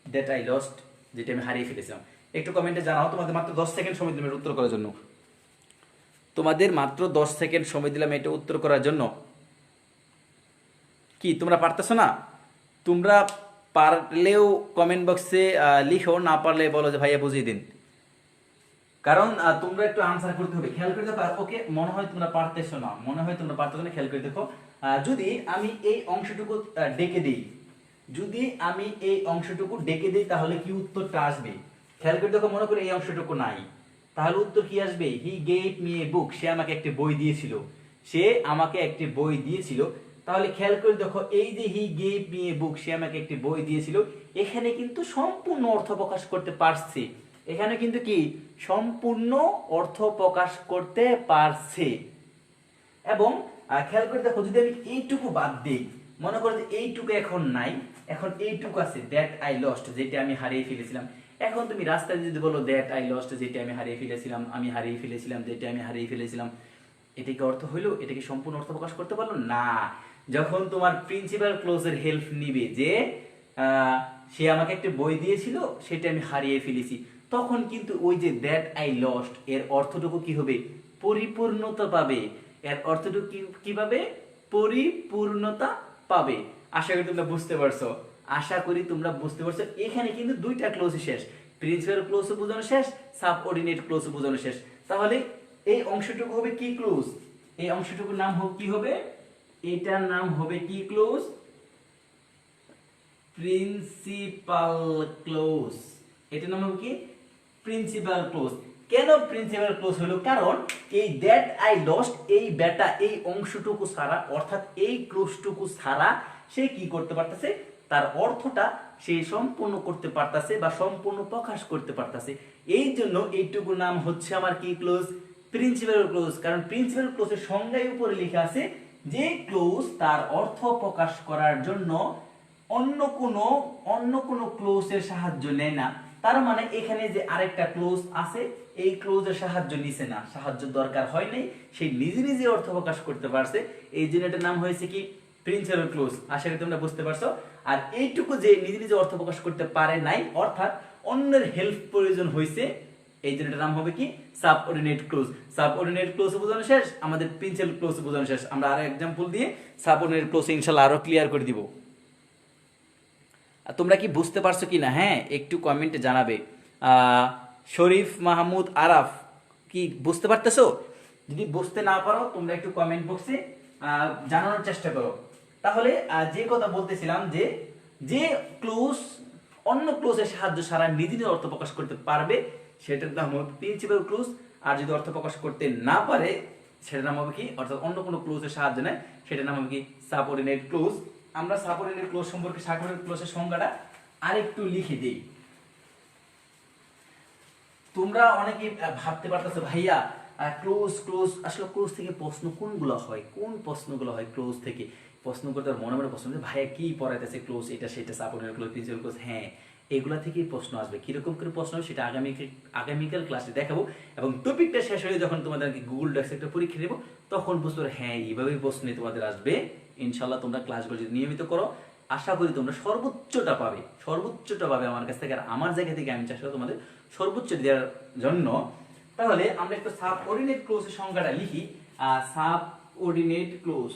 দ্যাট আই লস্ট যেটা আমি হারিয়ে ফেলেছিলাম। একটু কমেন্টে জানাও। তোমাদের মাত্র 10 সেকেন্ড সময় দিলাম উত্তর করার জন্য, তোমাদের মাত্র 10 সেকেন্ড সময় দিলাম এটা উত্তর করার জন্য। কি তোমরা পারতেছো না? তোমরা পারলেও কমেন্ট বক্সে লিখো, না পারলে বলো যে ভাইয়া বুঝিয়ে দিন, কারণ তোমরা একটু আনসার করতে হবে। খেয়াল করে দেখো। ওকে, মনে হয় তোমরা পারতেছো না, খেয়াল করে দেখো। যদি আমি এই অংশটুকু ডেকে দিই, তাহলে কি উত্তরটা আসবে? খেয়াল করে দেখো। মনে করে এই অংশটুকু নাই, তাহলে উত্তর কি আসবে? হি গেভ মি এ বুক, সে আমাকে একটি বই দিয়েছিল, সে আমাকে একটি বই দিয়েছিল। তাহলে খেয়াল করে দেখো, এই যে হি গেভ মি এ বুক, সে আমাকে একটি বই দিয়েছিল, এখানে কিন্তু সম্পূর্ণ অর্থ প্রকাশ করতে পারছে, এখানে কিন্তু কি সম্পূর্ণ অর্থ প্রকাশ করতে পারছে। এবং খেয়াল করে দেখো, যদি আমি এইটুকু বাদ দিই, মনে করো যে এইটুকু এখন নাই, এখন এইটুকু আছে, দ্যাট আই লস্ট, যেটা আমি হারিয়ে ফেলেছিলাম। এখন তুমি রাস্তায় যদি বলো দ্যাট আই লস্ট, যেটা আমি হারিয়ে ফেলেছিলাম, আমি হারিয়ে ফেলেছিলাম, যেটা আমি হারিয়ে ফেলেছিলাম, এটা কি অর্থ হইলো? এটা কি সম্পূর্ণ অর্থ প্রকাশ করতে পারলো না। যখন তোমার প্রিন্সিপাল ক্লোজের হেল্প নিবে, যে সে আমাকে একটা বই দিয়েছিল, সেটা আমি হারিয়ে ফেলেছি, তখন কিন্তু ওই যে দ্যাট আই লস্ট এর অর্থটুকু কি হবে? পরিপূর্ণতা পাবে। এর অর্থটুকু কি পাবে? পরিপূর্ণতা পাবে। আশা করি তোমরা বুঝতে পারছো, আশা করি তোমরা বুঝতে পারছো। এখানে কিন্তু দুইটা ক্লোজ শেষ, প্রিন্সিপাল ক্লোজ বোঝানো শেষ, সাবঅর্ডিনেট ক্লোজ বোঝানো শেষ। তাহলে এই অংশটুকু হবে কি ক্লোজ? এই অংশটুকুর নাম হবে কি হবে? এটার নাম হবে কি ক্লোজ? Principal clause. এটার নাম হবে কি? Principal clause. কেন প্রিন্সিপাল ক্লোজ হলো? কারণ এই দ্যাট আই লস্ট, এই বেটা এই অংশটুকু ছাড়া, অর্থাৎ এই ক্লোজটুকু ছাড়া সে কি করতে পারতেছে? তার অর্থটা সে সম্পূর্ণ করতে পারতেছে বা সম্পূর্ণ প্রকাশ করতে পারতেছে। এই জন্য এইটুকু নাম হচ্ছে আমার কি ক্লোজ? Principal clause. কারণ প্রিন্সিপাল ক্লোজের সংজ্ঞায় উপরে লেখা আছে যে ক্লোজ তার অর্থ প্রকাশ করার জন্য অন্য কোনো ক্লোজের সাহায্য নেয় না। তার মানে এখানে যে আরেকটা ক্লোজ আছে, এই ক্লোজের সাহায্য নিছে না, সাহায্য দরকার হয় নাই, সেই নিজে নিজে অর্থ প্রকাশ করতে পারছে। এই জন্য এটার নাম হয়েছে কি? Principal clause. আশা করি তোমরা বুঝতে পারছো। আর এইটুকু যে নিজে নিজে অর্থ প্রকাশ করতে পারে নাই, অর্থাৎ অন্যের হেল্প প্রয়োজন হয়েছে, এই জন্য এটার নাম হবে কি? Subordinate clause. সাবঅর্ডিনেট ক্লোজ বোঝানো শেষ, আমাদের প্রিন্সিপাল ক্লোজ বোঝানো শেষ। আমরা আরো এক্সাম্পল দিয়ে সাবঅর্ডিনেট ক্লোজ ইনশাআল্লাহ আরো ক্লিয়ার করে দিব। তোমরা কি বুঝতে পারছো কি না? হ্যাঁ, একটু কমেন্টে জানাবে। শরীফ মাহমুদ আরাফ, কি বুঝতে পারতেছো? যদি বুঝতে না পারো তোমরা একটু কমেন্ট বক্সে জানানোর চেষ্টা করো। তাহলে যে কথা বলতেছিলাম, যে যে ক্লোজ অন্য ক্লোজের সাহায্য ছাড়া নিজে নিজে অর্থ প্রকাশ করতে পারবে, সেটার নাম হবে প্রিন্সিপাল ক্লোজ। আর যদি অর্থ প্রকাশ করতে না পারে, সেটার নাম হবে কি? অর্থাৎ অন্য কোনো ক্লোজের সাহায্য নেয়, সেটার নাম হবে কি? Subordinate clause. আমরা সাবঅর্ডিনেট ক্লোজ সম্পর্কে, সাবঅর্ডিনেট ক্লোজের সংজ্ঞাটা আরেকটু লিখে দেই। তোমরা অনেকে ভাবতে পারতেছো, ভাইয়া ক্লোজ ক্লোজ আসলে ক্লোজ থেকে প্রশ্ন কোনগুলো হয়, কোন প্রশ্নগুলো হয় ক্লোজ থেকে? প্রশ্ন করতে মনে মনে প্রশ্ন, ভাইয়া কি পড়াইতেছে ক্লোজ, এটা সেটা, সাবঅর্ডিনেট ক্লোজ, প্রিন্সিপাল ক্লোজ। হ্যাঁ, এগুলা থেকেই প্রশ্ন আসবে। কিরকম করে প্রশ্ন হবে সেটা আগামীকাল ক্লাসে দেখাবো। এবং টপিকটা শেষ হয়ে যখন তোমাদেরকে গুগল ডক্সে একটা পরীক্ষা দেবো, তখন বুঝতে পারো হ্যাঁ এইভাবেই প্রশ্ন তোমাদের আসবে। ইনশাল্লাহ তোমরা ক্লাসগুলো যদি নিয়মিত করো, আশা করি তোমরা সর্বোচ্চটা পাবে, সর্বোচ্চটা পাবে আমার কাছ থেকে। আর আমার জায়গা থেকে আমি চেষ্টা করব তোমাদের সর্বোচ্চ দেওয়ার জন্য। তাহলে আমরা একটু সাবঅর্ডিনেট ক্লোজের সংজ্ঞাটা লিখি। সাবঅর্ডিনেট ক্লোজ,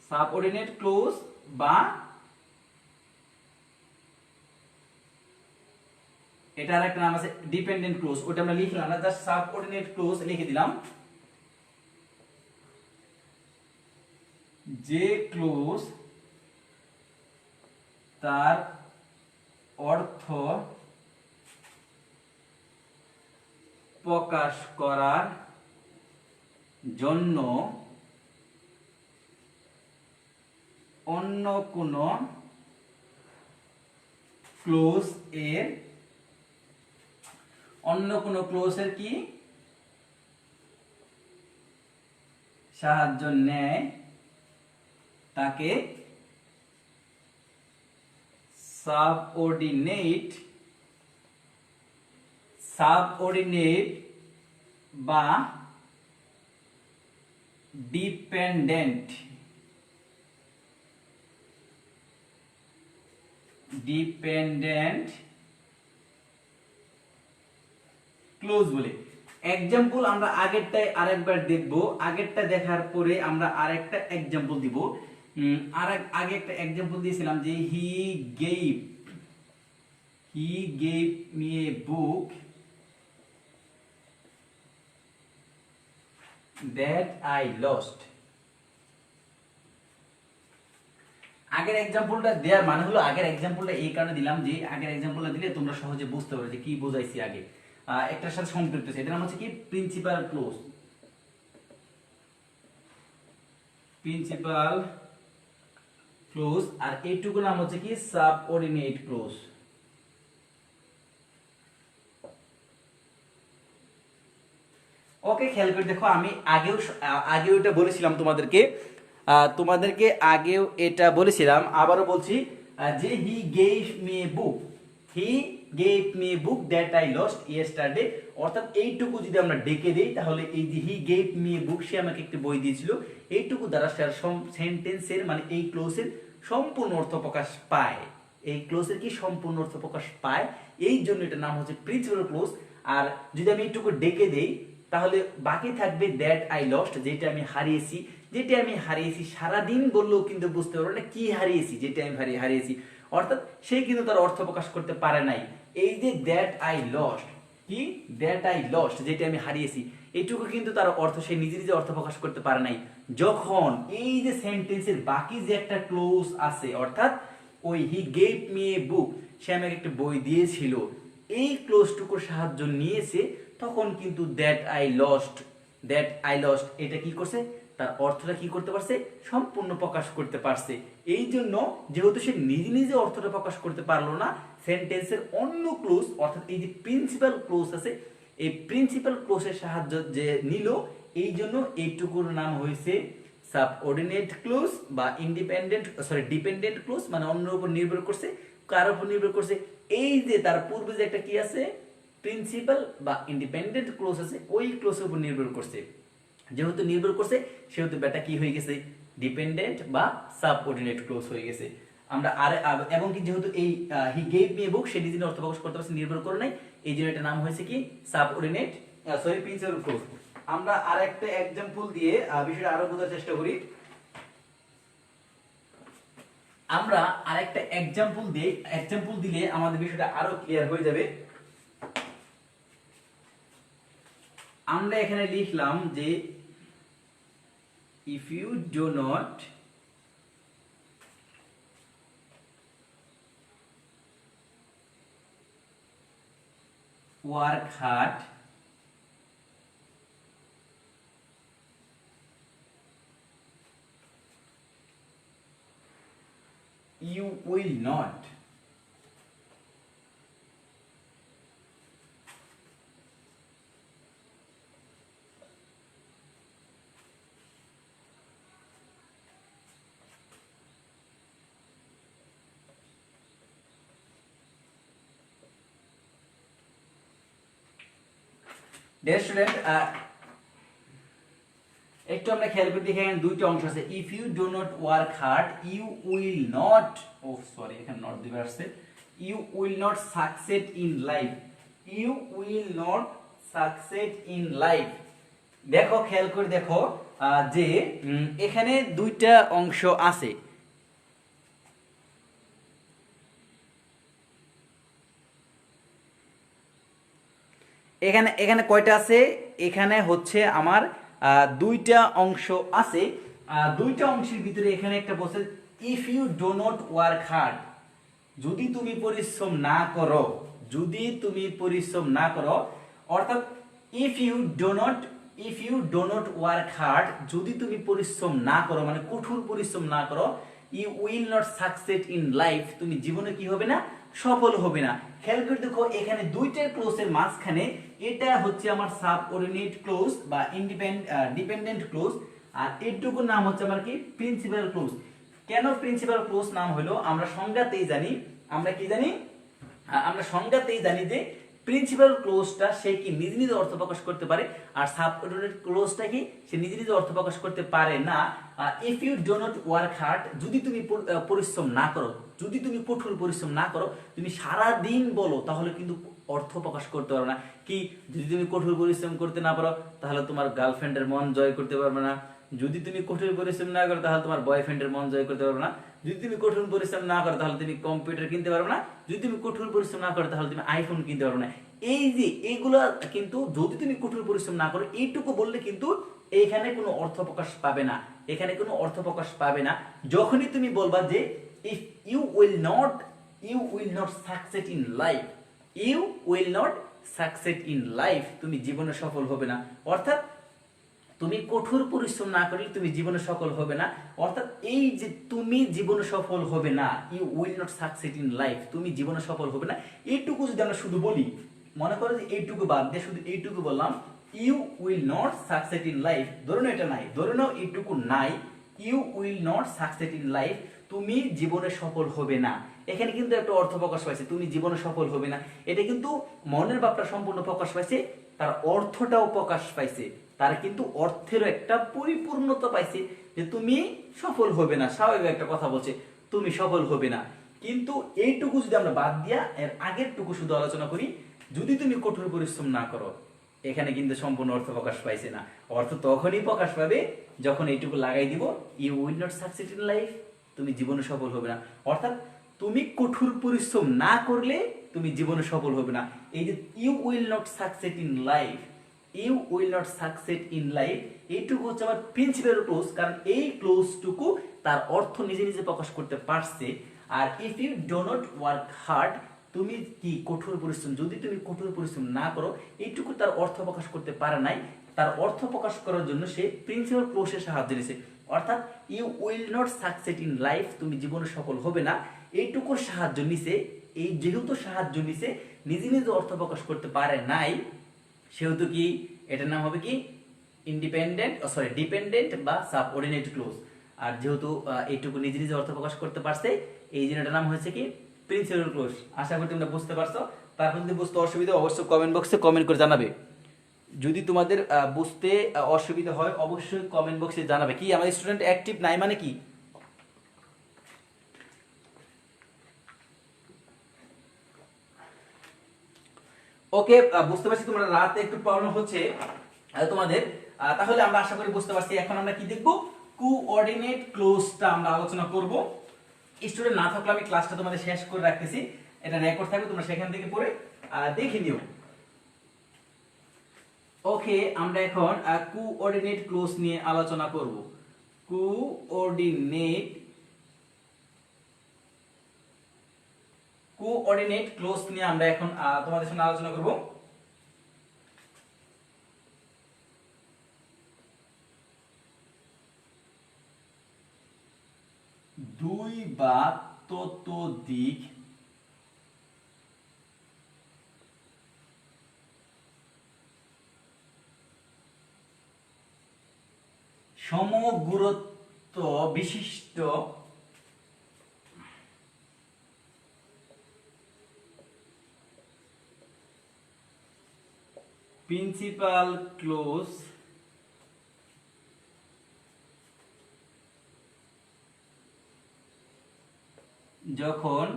সাবঅর্ডিনেট ক্লোজ বা এটার একটা নাম আছে ডিপেন্ডেন্ট ক্লোজ, ওটা আমরা লিখলাম না, জাস্ট সাবঅর্ডিনেট ক্লোজ লিখে দিলাম। যে ক্লোজ তার অর্থ প্রকাশ করার জন্য অন্য কোন ক্লোজের কি সাহায্য নেয়, তাকে সাবঅর্ডিনেট বা ডিপেন্ডেন্ট ক্লোজ বলে। এক্সাম্পল আমরা আগেরটাই আরেকবার দেখব, আগেরটা দেখার পরে আমরা আরেকটা এক্সাম্পল দিব। আগে একটা এক্সাম্পল দিয়েছিলাম যে he gave me a book that I lost. আগের এক্সাম্পলটা দেওয়ার মানে হলো, আগের এক্সাম্পলটা এই কারণে দিলাম যে আগের এক্সাম্পলটা দিলে তোমরা সহজে বুঝতে পারবে যে কি বোঝাইছি আগে। একটার সাথে সম্পৃক্ত আছে, এটার নাম হচ্ছে কি প্রিন্সিপাল ক্লোজ, প্রিন্সিপাল ক্লোজ, আর এইটুকু নাম হচ্ছে কি সাবঅর্ডিনেট ক্লোজ। ওকে, খেয়াল করে দেখো, আমি আগেও এটা বলেছিলাম তোমাদেরকে আগেও এটা বলেছিলাম, আবারও বলছি যে he gave me a book, he gave me a book that I lost yesterday. অর্থাৎ এইটুকু যদি আমরা ডেকে দেই তাহলে এই যে হি গেভ মি এ বুক, সে আমাকে একটি বই দিয়েছিল, এইটুকু দ্বারা সেন্টেন্সের মানে এই ক্লোজের সম্পূর্ণ অর্থ প্রকাশ পায়। এই ক্লোজের কি সম্পূর্ণ অর্থ প্রকাশ পায়, এই জন্য এটার নাম হচ্ছে প্রিন্সিপাল ক্লোজ। আর যদি আমি এইটুকু ডেকে দেই তাহলে বাকি থাকবে দ্যাট আই লস্ট, যেটা আমি হারিয়েছি। যেটা আমি হারিয়েছি সারাদিন বললেও কিন্তু বুঝতে পারবো না কি হারিয়েছি, যেটা আমি হারিয়েছি। অর্থাৎ সে কিন্তু তার অর্থ প্রকাশ করতে পারে নাই। এই যে দ্যাট আই লস্ট, কি দ্যাট আই লস্ট, যেটা আমি হারিয়েছি, এইটুকু কিন্তু তার অর্থ সে নিজে নিজে অর্থ প্রকাশ করতে পারে নাই। যখন এই যে সেন্টেন্সের বাকি যে একটা ক্লোজ আছে, অর্থাৎ ওই হি গেভ মি এ বুক, সে আমাকে একটা বই দিয়েছিল, এই ক্লোজটুকুর সাহায্য নিয়েছে, তখন কিন্তু দ্যাট আই লস্ট এটা কি করছে, তার অর্থটা কি করতে পারছে, সম্পূর্ণ প্রকাশ করতে পারছে। এই জন্য যেহেতু সে নিজে নিজে অর্থটা প্রকাশ করতে পারলো না, সেন্টেন্সের অন্য ক্লোজ অর্থাৎ এই যে প্রিন্সিপাল ক্লোজ আছে, এই প্রিন্সিপাল ক্লোজের সাহায্য যে নিল, এই জন্য এইটুকুর নাম হয়েছে সাবঅর্ডিনেট ক্লোজ বা ডিপেন্ডেন্ট ক্লোজ, মানে অন্যের উপর নির্ভর করছে। কার উপর নির্ভর করছে, এই যে তার পূর্বে যে একটা কি আছে প্রিন্সিপাল বা ইন্ডিপেন্ডেন্ট ক্লোজ আছে, ওই ক্লোজের উপর নির্ভর করছে। যেহেতু নির্ভর করছে সেহেতু ব্যাটা কি হয়ে গেছে, ডিপেন্ডেন্ট বা সাবঅর্ডিনেট ক্লোজ হয়ে গেছে। আমরা এবং কি যেহেতু এই হি গেভ মি এ বুক, সে নিজে অর্থ প্রকাশ করতে পারছে, নির্ভর করে নাই, এই জন্য এটা নাম হয়েছে কি সাবঅর্ডিনেট প্রিন্সিপাল ক্লোজ। আমরা আরেকটা एग्जांपल দিয়ে বিষয়টা আরো বোঝার চেষ্টা করি। আমরা আরেকটা एग्जांपल দিলে আমাদের বিষয়টা আরো ক্লিয়ার হয়ে যাবে। আমরা এখানে লিখলাম যে if you do not work hard, you will not dear student, একটু আমরা খেয়াল করে দেখি, এখানে দুইটা অংশ আছে। If you do not work hard you will not, oh sorry এখানে নট দিবে আসছে, you will not succeed in life, you will not succeed in life. দেখো খেয়াল করে দেখো যে এখানে দুইটা অংশ আছে। এখানে কয়টা আছে, এখানে হচ্ছে আমার দুইটা অংশ আছে। দুইটা অংশের ভিতরে এখানে একটা বলছে if you do not work hard, যদি তুমি পরিশ্রম না করো, যদি তুমি পরিশ্রম না করো, অর্থাৎ if you do not work hard, যদি তুমি পরিশ্রম না করো মানে কঠোর পরিশ্রম না করো, you will not succeed in life, তুমি জীবনে কি হবে না, সফল হবে না। খেয়াল করে দেখো এখানে দুইটা ক্লোজের মাঝখানে এটা হচ্ছে আমার সাবঅর্ডিনেট ক্লোজ বা ডিপেন্ডেন্ট ক্লোজ, আর এইটুকুর নাম হচ্ছে আমার কি প্রিন্সিপাল ক্লোজ। কেন প্রিন্সিপাল ক্লোজ নাম হলো, আমরা সংজ্ঞাতেই জানি, আমরা কি জানি, আমরা সংজ্ঞাতেই জানি যে প্রিন্সিপাল ক্লোজটা সে কি নিজে নিজে অর্থ প্রকাশ করতে পারে, আর সাবঅর্ডিনেট ক্লোজটা কি সে নিজে নিজে অর্থ প্রকাশ করতে পারে না। If you do not work hard, যদি তুমি পরিশ্রম না করো, যদি তুমি কঠোর পরিশ্রম না করো, তুমি সারা দিন বলো, তাহলে কিন্তু অর্থ প্রকাশ করতে পারবে না। কি যদি তুমি কঠোর পরিশ্রম করতে না পারো, তাহলে তোমার গার্লফ্রেন্ডের মন জয় করতে পারবে না। যদি তুমি কঠোর পরিশ্রম না করো, তাহলে তোমার বয়ফ্রেন্ডের মন জয় করতে পারবে না। যদি তুমি কঠোর পরিশ্রম না করো, তাহলে তুমি কম্পিউটার কিনতে পারবে না। যদি তুমি কঠোর পরিশ্রম না করো, তাহলে তুমি আইফোন কিনতে পারবে না। এই যে এগুলা কিন্তু যদি তুমি কঠোর পরিশ্রম না করো, এইটুকু বললে কিন্তু এখানে কোনো অর্থ প্রকাশ পাবে না, এখানে কোনো অর্থ প্রকাশ পাবে না। যখনই তুমি বলবা যে if you will not succeed in life, you will not succeed in life, তুমি জীবনে সফল হবে না। অর্থাৎ তুমি কঠোর পরিশ্রম না করলে তুমি জীবনে সফল হবে না। অর্থাৎ এই যে তুমি জীবনে সফল হবে না, you will not succeed in life, তুমি জীবনে সফল হবে না, এইটুকু যদি আমরা শুধু বলি, মনে করো যে এইটুকু বাদ দিয়ে শুধু এইটুকু বললাম, you will not succeed in life, ধরে নাও এটা নাই, ধরে নাও এইটুকু নাই, you will not succeed in life, তুমি জীবনে সফল হবে না। এখানে কিন্তু একটা অর্থ প্রকাশ পাইছে, তুমি জীবনে সফল হবে না, এটা কিন্তু মনের ভাবটা সম্পূর্ণ প্রকাশ পাইছে, তার অর্থটাও প্রকাশ পাইছে, তার কিন্তু অর্থেরও একটা পরিপূর্ণতা পাইছে যে তুমি সফল হবে না। স্বাভাবিক একটা কথা বলছে, তুমি সফল হবে না। কিন্তু এইটুকু যদি আমরা বাদ দিয়া এর আগের টুকু শুধু আলোচনা করি, যদি তুমি কঠোর পরিশ্রম না করো, এখানে কিন্তু সম্পূর্ণ অর্থ প্রকাশ পাইছে না। অর্থ তখনই প্রকাশ পাবে যখন এইটুকু লাগাই দিব, you will not succeed in life, তুমি জীবনে সফল হবে না। অর্থাৎ তুমি কঠোর পরিশ্রম না করলে তুমি জীবনে সফল হবে না। এই যে you will not succeed in life, you will not succeed in life, এইটুকু হচ্ছে আমার প্রিন্সিপাল ক্লোজ, কারণ এই ক্লোজটুকু তার অর্থ নিজে নিজে প্রকাশ করতে পারছে। আর if you do not work hard, তুমি কি কঠোর পরিশ্রম, যদি তুমি কঠোর পরিশ্রম না করো, এইটুকু তার অর্থ প্রকাশ করতে পারে নাই, তার অর্থ প্রকাশ করার জন্য সে প্রিন্সিপাল ক্লোজের সাহায্য নিয়েছে। অর্থাৎ you will not succeed in life, তুমি জীবনে সফল হবে না, এইটুকুর সাহায্য নিছে। এই যেহেতু সাহায্য নিছে, নিজে নিজে অর্থ প্রকাশ করতে পারে নাই, সেহেতু কি এটার নাম হবে কি ডিপেন্ডেন্ট বা সাবঅর্ডিনেট ক্লোজ। আর যেহেতু এইটুকু নিজে নিজে অর্থ প্রকাশ করতে পারছে, এই জন্য এটার নাম হয়েছে কি প্রিন্সিপাল ক্লোজ। আশা করি তোমরা বুঝতে পারছো। তারপর যদি বুঝতে অসুবিধা অবশ্যই কমেন্ট বক্সে কমেন্ট করে জানাবে। যদি তোমাদের বুঝতে অসুবিধা হয় অবশ্যই কমেন্ট বক্সে জানাবে। কি আমাদের স্টুডেন্ট অ্যাক্টিভ নাই মানে কি? ওকে, বুঝতে পারছি তোমরা রাতে একটু প্রবলেম হচ্ছে তোমাদের। তাহলে আমরা আশা করি বুঝতে পারছি। এখন আমরা কি দেখব? কোঅর্ডিনেট ক্লোজটা আমরা আলোচনা করব। স্টুডেন্ট না থাকলে আমি ক্লাসটা তোমাদের শেষ করে রাখতেছি, এটা রেকর্ড থাকবে, তোমরা সেখান থেকে পড়ে দেখে নিও। ওকে, আমরা এখন কোঅর্ডিনেট ক্লোজ নিয়ে আলোচনা করব। কোঅর্ডিনেট ক্লোজ নিয়ে আমরা এখন তোমাদের সঙ্গে আলোচনা করব। দুই বা ততোধিক সমগুরুত্ব বিশিষ্ট প্রিন্সিপাল ক্লোজ যখন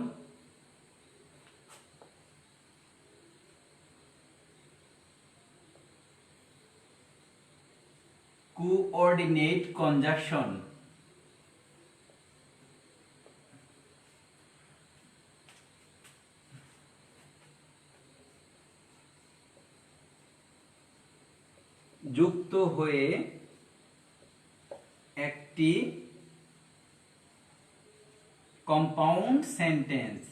কোঅর্ডিনেট কনজাংশন যুক্ত হয়ে একটি কম্পাউন্ড সেন্টেন্স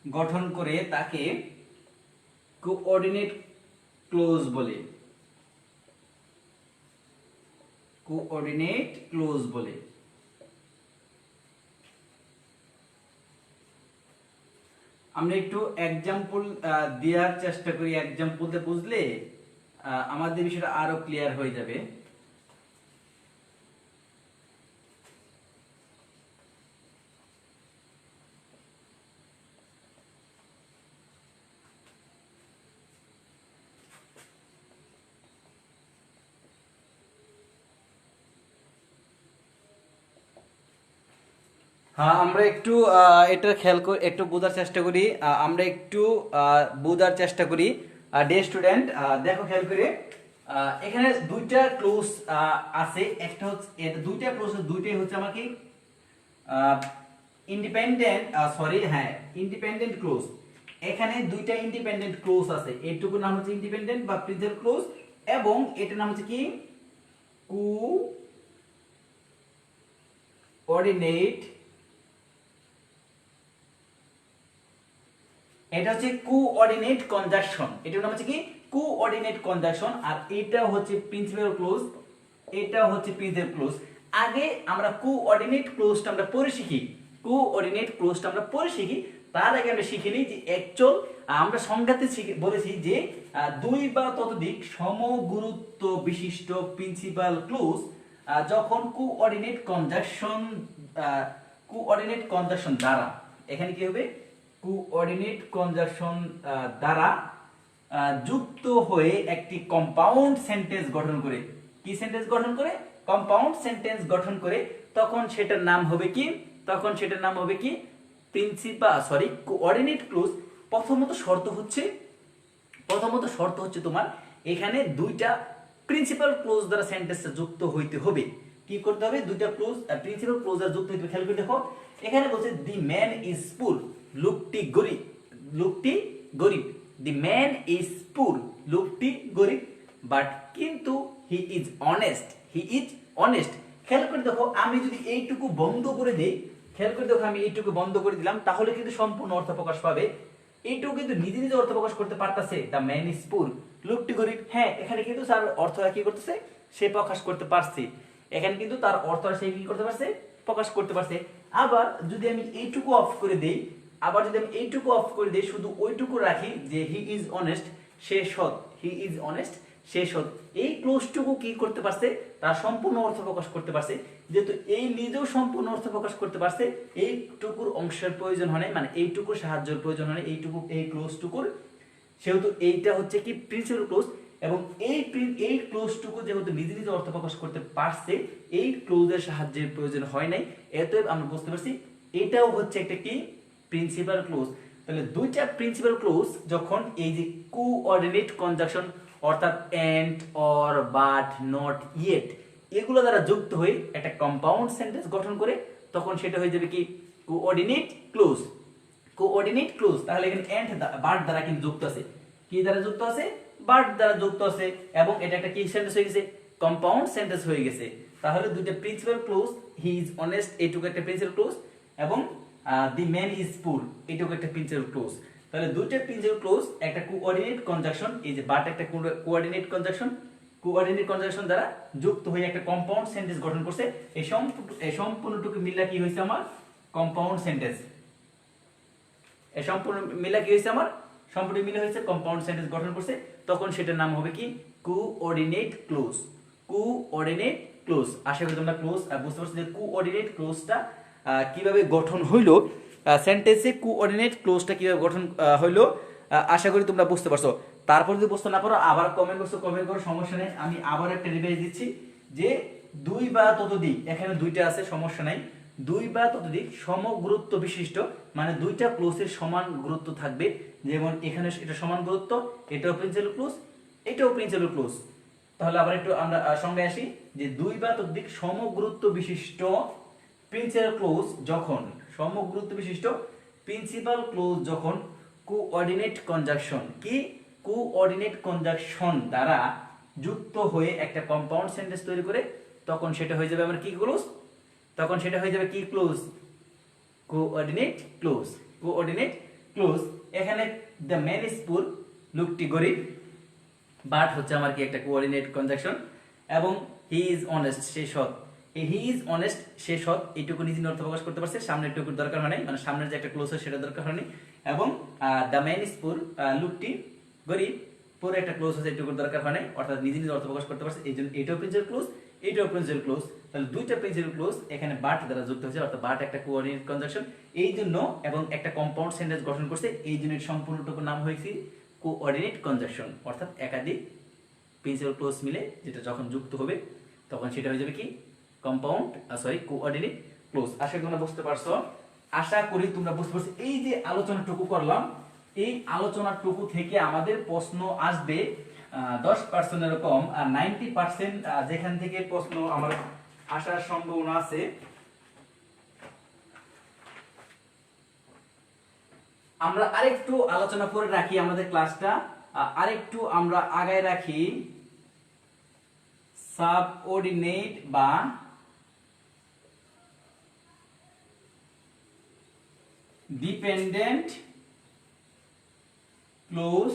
গঠন করে তাকে কোঅর্ডিনেট ক্লোজ বলে। কোঅর্ডিনেট ক্লোজ বলে। আমরা একটু এক্সাম্পল দেওয়ার চেষ্টা করি, এক্সাম্পল দিয়ে বুঝলে আমাদের বিষয়টা আরো ক্লিয়ার হয়ে যাবে। হ্যাঁ, আমরা একটু এটা খেয়াল করে একটু বোঝার চেষ্টা করি। আমরা একটু বোঝার চেষ্টা করি। ডে স্টুডেন্ট দেখো খেয়াল করে, এখানে দুইটা ক্লোজ আছে। একটা হচ্ছে দুইটা ক্লোজ, দুইটাই হচ্ছে আমাকে ইন্ডিপেন্ডেন্ট ক্লোজ। এখানে দুইটা ইন্ডিপেন্ডেন্ট ক্লোজ আছে, এইটুকু নাম হচ্ছে ইন্ডিপেন্ডেন্ট বা প্রিন্সিপাল ক্লোজ, এবং এটার নাম হচ্ছে কি কোঅর্ডিনেট, এটা হচ্ছে কোঅর্ডিনেট কনজাংশন, এটার নাম হচ্ছে কি কোঅর্ডিনেট কনজাংশন। আর এটা হচ্ছে প্রিন্সিপাল ক্লোজ, এটা হচ্ছে প্রিন্সিপাল ক্লোজ। আগে আমরা কোঅর্ডিনেট ক্লোজটা আমরা পড়ে শিখি, কোঅর্ডিনেট ক্লোজটা আমরা পড়ে শিখি। তার আগে আমরা শিখে নিই যে অ্যাকচুয়াল আমরা সংজ্ঞাতে বলেছি যে দুই বা ততোধিক সমগুরুত্ব বিশিষ্ট প্রিন্সিপাল ক্লোজ যখন কোঅর্ডিনেট কনজাংশন দ্বারা, এখানে কি হবে কোঅর্ডিনেট কনজাংশন দ্বারা যুক্ত হয়ে একটি কম্পাউন্ড সেন্টেন্স গঠন করে, কি সেন্টেন্স গঠন করে, কম্পাউন্ড সেন্টেন্স গঠন করে, তখন সেটার নাম হবে কি, তখন সেটার নাম হবে কি কোঅর্ডিনেট ক্লোজ। প্রথমত শর্ত হচ্ছে তোমার এখানে দুইটা প্রিন্সিপাল ক্লোজ দ্বারা সেন্টেন্সটা যুক্ত হইতে হবে। কি করতে হবে, দুইটা ক্লোজ প্রিন্সিপাল ক্লোজ দ্বারা যুক্ত হইতে হবে। খেয়াল করে দেখো, এখানে বলছে দি ম্যান ইজ পুর, লোকটি গরিব, লোকটি গরিব। দি ম্যান ইজ পুর, লোকটি গরিব, বাট কিন্তু he is honest, he is honest. খেয়াল করে দেখো, আমি যদি এইটুকু বন্ধ করে দেই, খেয়াল করে দেখো আমি এইটুকু বন্ধ করে দিলাম, তাহলে কিন্তু সম্পূর্ণ অর্থ প্রকাশ পাবে। এইটুকু কিন্তু নিজে নিজে অর্থ প্রকাশ করতে পারতেছে, দ্য ম্যান ইজ পুর, লোকটি গরিব। হ্যাঁ, এখানে কিন্তু তার অর্থটা কি করতেছে, সে প্রকাশ করতে পারছে, এখানে কিন্তু তার অর্থটা সে কি করতে পারছে, প্রকাশ করতে পারছে। আবার যদি আমি এইটুকু অফ করে দেই, শুধু ওইটুকু রাখি যে হি ইজ অনেস্ট, সে সৎ, হি ইজ অনেস্ট, সে সৎ, এই ক্লোজটুকু কি করতে পারছে, তার সম্পূর্ণ অর্থ প্রকাশ করতে পারছে। যেহেতু এই নিজেও সম্পূর্ণ অর্থ প্রকাশ করতে পারছে, এইটুকুর অংশের প্রয়োজন হয় নাই, মানে এইটুকুর সাহায্যের প্রয়োজন হয় নাই, এই ক্লোজটুকুর, সেহেতু এইটা হচ্ছে কি প্রিন্সিপাল ক্লোজ। এবং এই ক্লোজটুকু যেহেতু নিজে নিজে অর্থ প্রকাশ করতে পারছে, এই ক্লোজের সাহায্যের প্রয়োজন হয় নাই, এতএব আমরা বুঝতে পারছি এটাও হচ্ছে একটা কি প্রিন্সিপাল ক্লোজ। তাহলে দুইটা প্রিন্সিপাল ক্লোজ যখন এই যে কোঅর্ডিনেট কনজাংশন অর্থাৎ and, or, but, not, yet এগুলো দ্বারা যুক্ত হয়ে একটা কম্পাউন্ড সেন্টেন্স গঠন করে, তখন সেটা হয়ে যাবে কি কোঅর্ডিনেট ক্লোজ, কোঅর্ডিনেট ক্লোজ। তাহলে এখানে এন্ড বাট দ্বারা কিন্তু যুক্ত আছে, কি দ্বারা যুক্ত আছে, বাট দ্বারা যুক্ত আছে, এবং এটা একটা কি সেন্টেন্স হয়ে গেছে, কম্পাউন্ড সেন্টেন্স হয়ে গেছে। তাহলে দুইটা principal clause, he is honest এইটুকু একটা প্রিন্সিপাল ক্লোজ, এবং দি ম্যান ইজ পুর এইটুকু একটা প্রিন্সিপাল ক্লোজ। তাহলে দুইটা প্রিন্সিপাল ক্লোজ, একটা কোঅর্ডিনেট কনজাংশন, এই যে বাট একটা কোঅর্ডিনেট কনজাংশন দ্বারা যুক্ত হয়ে একটা কম্পাউন্ড সেন্টেন্স গঠন করছে। এই সম্পূর্ণটুকু মিলা কি হয়েছে আমার কম্পাউন্ড সেন্টেন্স, এই সম্পূর্ণ মিলা কি হয়েছে আমার সম্পূর্ণ মিলে হয়েছে কম্পাউন্ড সেন্টেন্স গঠন করছে, তখন সেটার নাম হবে কি কোঅর্ডিনেট ক্লোজ, কোঅর্ডিনেট ক্লোজ। আশা করি তোমরা ক্লোজ বুঝতে পারছো যে কোঅর্ডিনেট ক্লোজটা কিভাবে গঠন হইলো, সেন্টেন্সে কোঅর্ডিনেট ক্লোজটা কিভাবে গঠন হইলো, আশা করি তোমরা বুঝতে পারছো। তারপর যদি বুঝতে না পারো আবার কমেন্ট করো, সমস্যা নেই, আমি আবার একটা রিভাইজ দিচ্ছি যে দুই বা ততোধিক, এখানে দুইটা আছে সমস্যা নাই, দুই বা ততোধিক সমগুরুত্ব বিশিষ্ট, মানে দুইটা ক্লোজের সমান গুরুত্ব থাকবে, যেমন এখানে এটা সমান গুরুত্ব, এটাও প্রিন্সিপাল ক্লোজ, এটাও প্রিন্সিপাল ক্লোজ। তাহলে আবার একটু আমরা সংজ্ঞায় আসি যে দুই বা ততোধিক সমগুরুত্ব বিশিষ্ট প্রিন্সিপাল ক্লোজ যখন, সমগুরুত্ব বিশিষ্ট প্রিন্সিপাল ক্লোজ যখন কোঅর্ডিনেট কনজাংশন, কি কোঅর্ডিনেট কনজাংশন দ্বারা যুক্ত হয়ে একটা কম্পাউন্ড সেন্টেন্স তৈরি করে, তখন সেটা হয়ে যাবে আমার কি ক্লোজ, তখন সেটা হয়ে যাবে কি close, coordinate close, coordinate close. এখানে দ্য ম্যান ইজ পুর, লোকটি গরিব, বাট হচ্ছে আমার কি একটা কোঅর্ডিনেট কনজাংশন, এবং হি ইজ অনেস্ট, সে সৎ, হি ইজ অনেস্ট, সে সৎ, এইটুকু নিজে অর্থ প্রকাশ করতে পারছে, সামনের টুকুর দরকার হয় নাই, মানে সামনের যে একটা ক্লোজ হয় সেটা দরকার হয়নি। এবং দ্য ম্যান ইজ পুর, লোকটি গরিব, পুরো একটা ক্লোজ আছে, এইটুকুর দরকার হয় নাই, অর্থাৎ নিজে নিজে অর্থ প্রকাশ করতে পারছে, এই জন্য এটাও প্রিন্সিপাল ক্লোজ, এটাও প্রিন্সিপাল ক্লোজ। তাহলে দুইটা প্রিন্সিপাল ক্লোজ এখানে বাট দ্বারা যুক্ত হয়েছে, অর্থাৎ বাট একটা কোঅর্ডিনেট কনজাংশন এই জন্য, এবং একটা কম্পাউন্ড সেন্টেন্স গঠন করছে, এই জন্য সম্পূর্ণটুকু নাম হয়েছে কোঅর্ডিনেট কনজাংশন, অর্থাৎ একাধিক প্রিন্সিপাল ক্লোজ মিলে যেটা যখন যুক্ত হবে তখন সেটা হয়ে যাবে কি কোঅর্ডিনেট ক্লোজ। আশা করি তোমরা বুঝতে পারছো, আশা করি তোমরা বুঝতে পারছো। এই যে আলোচনাটুকু করলাম, এই আলোচনাটুকু থেকে আমাদের প্রশ্ন আসবে 10% এরকম, আর 90% যেখান থেকে প্রশ্ন আমার আসার সম্ভাবনা আছে, আমরা আরেকটু আলোচনা করে রাখি, আমাদের ক্লাসটা আরেকটু আমরা আগায় রাখি। সাবঅর্ডিনেট বা ডিপেন্ডেন্ট ক্লোজ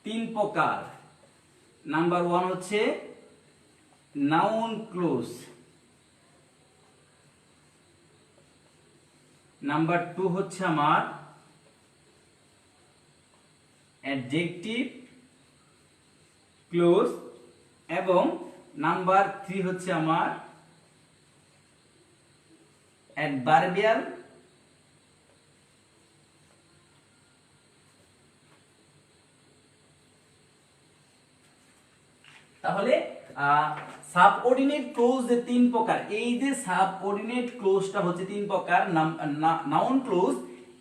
তিন প্রকার। নাম্বার 1 হচ্ছে নাউন ক্লোজ, নাম্বার 2 হচ্ছে আমার অ্যাডজেক্টিভ ক্লোজ এবং নাম্বার 3 হচ্ছে আমার অ্যাডভার্বিয়াল তাহলে সাবঅর্ডিনেট ক্লোজ যে তিন প্রকার, এই যে সাবঅর্ডিনেট ক্লোজটা হচ্ছে তিন প্রকার, নাউন ক্লোজ,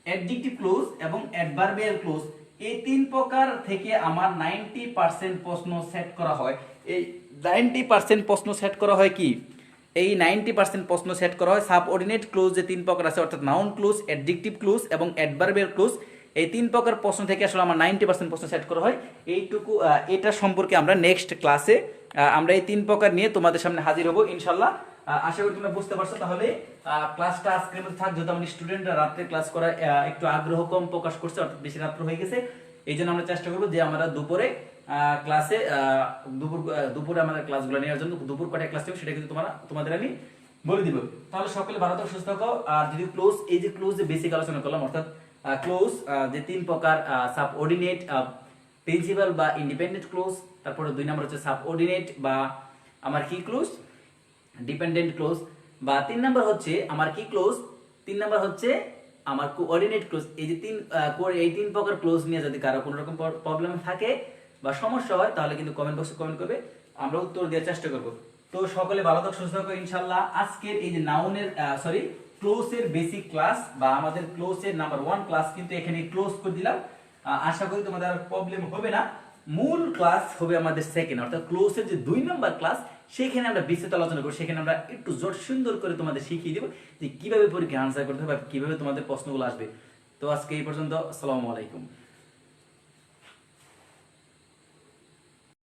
অ্যাডজেক্টিভ ক্লোজ এবং অ্যাডভার্বিয়াল ক্লোজ। এই তিন প্রকার থেকে আমার 90% প্রশ্ন সেট করা হয়। এই 90% প্রশ্ন সেট করা হয় কি, এই 90% প্রশ্ন সেট করা হয় সাবঅর্ডিনেট ক্লোজ যে তিন প্রকার আছে, অর্থাৎ নাউন ক্লোজ, অ্যাডজেক্টিভ ক্লোজ এবং অ্যাডভার্বিয়াল ক্লোজ। এই তিন প্রকার প্রশ্ন থেকে আসলে আমার 90% প্রশ্ন সেট করা হয়। এইটুকু এটা সম্পর্কে আমরা নেক্সট ক্লাসে আমরা এই তিন প্রকার নিয়ে তোমাদের সামনে হাজির হব ইনশাল্লাহ। আশা করি তোমরা বুঝতে পারছো। তাহলে ক্লাসটা আজকের মধ্যে থাক, যেহেতু আমাদের স্টুডেন্টরা রাত্রে ক্লাস করা একটু আগ্রহ কম প্রকাশ করছে, অর্থাৎ বেশি রাত্র হয়ে গেছে। এই জন্য আমরা চেষ্টা করবো যে আমরা দুপুরে ক্লাসে দুপুরে আমাদের ক্লাসগুলো নেওয়ার জন্য দুপুর কটায় ক্লাস নেব সেটা কিন্তু তোমাদের আমি বলে দিব। তাহলে সকলে ভালো থাকো, সুস্থ থাকো। আর যদি ক্লোজ, এই যে ক্লোজ যে বেসিক আলোচনা করলাম, অর্থাৎ ক্লোজ যে তিন প্রকার, সাবঅর্ডিনেট, প্রিন্সিপাল বা ইন্ডিপেন্ডেন্ট ক্লোজ, তারপরে 2 নম্বর হচ্ছে সাবঅর্ডিনেট বা আমার কি ক্লোজ, ডিপেন্ডেন্ট ক্লোজ, বা 3 নম্বর হচ্ছে আমার কি ক্লোজ, 3 নম্বর হচ্ছে আমার কোঅর্ডিনেট ক্লোজ। এই যে এই তিন প্রকার ক্লোজ নিয়ে যদি কারো কোনো রকম প্রবলেম থাকে বা সমস্যা হয় তাহলে কিন্তু কমেন্ট বক্সে কমেন্ট করবে, আমরা উত্তর দেওয়ার চেষ্টা করব। তো সকলে ভালো থাকো, সুস্থ থাকো ইনশাআল্লাহ। আজকের এই যে নাউনের ক্লোজের বেসিক ক্লাস বা আমাদের ক্লোজের নাম্বার 1 ক্লাস কিন্তু এখানে ক্লোজ করে দিলাম। আশা করি তোমাদের আর প্রবলেম হবে না। মূল ক্লাস হবে আমাদের সেকেন্ড, অর্থাৎ ক্লোজের যে 2 নম্বর ক্লাস, সেখানে আমরা বিস্তারিত আলোচনা করব। সেখানে আমরা একটু জোর সুন্দর করে তোমাদের শিখিয়ে দেব যে কিভাবে পরীক্ষা আনসার করতে হবে, কিভাবে তোমাদের প্রশ্নগুলো আসবে। তো আজকে এই পর্যন্ত, আসসালামু আলাইকুম।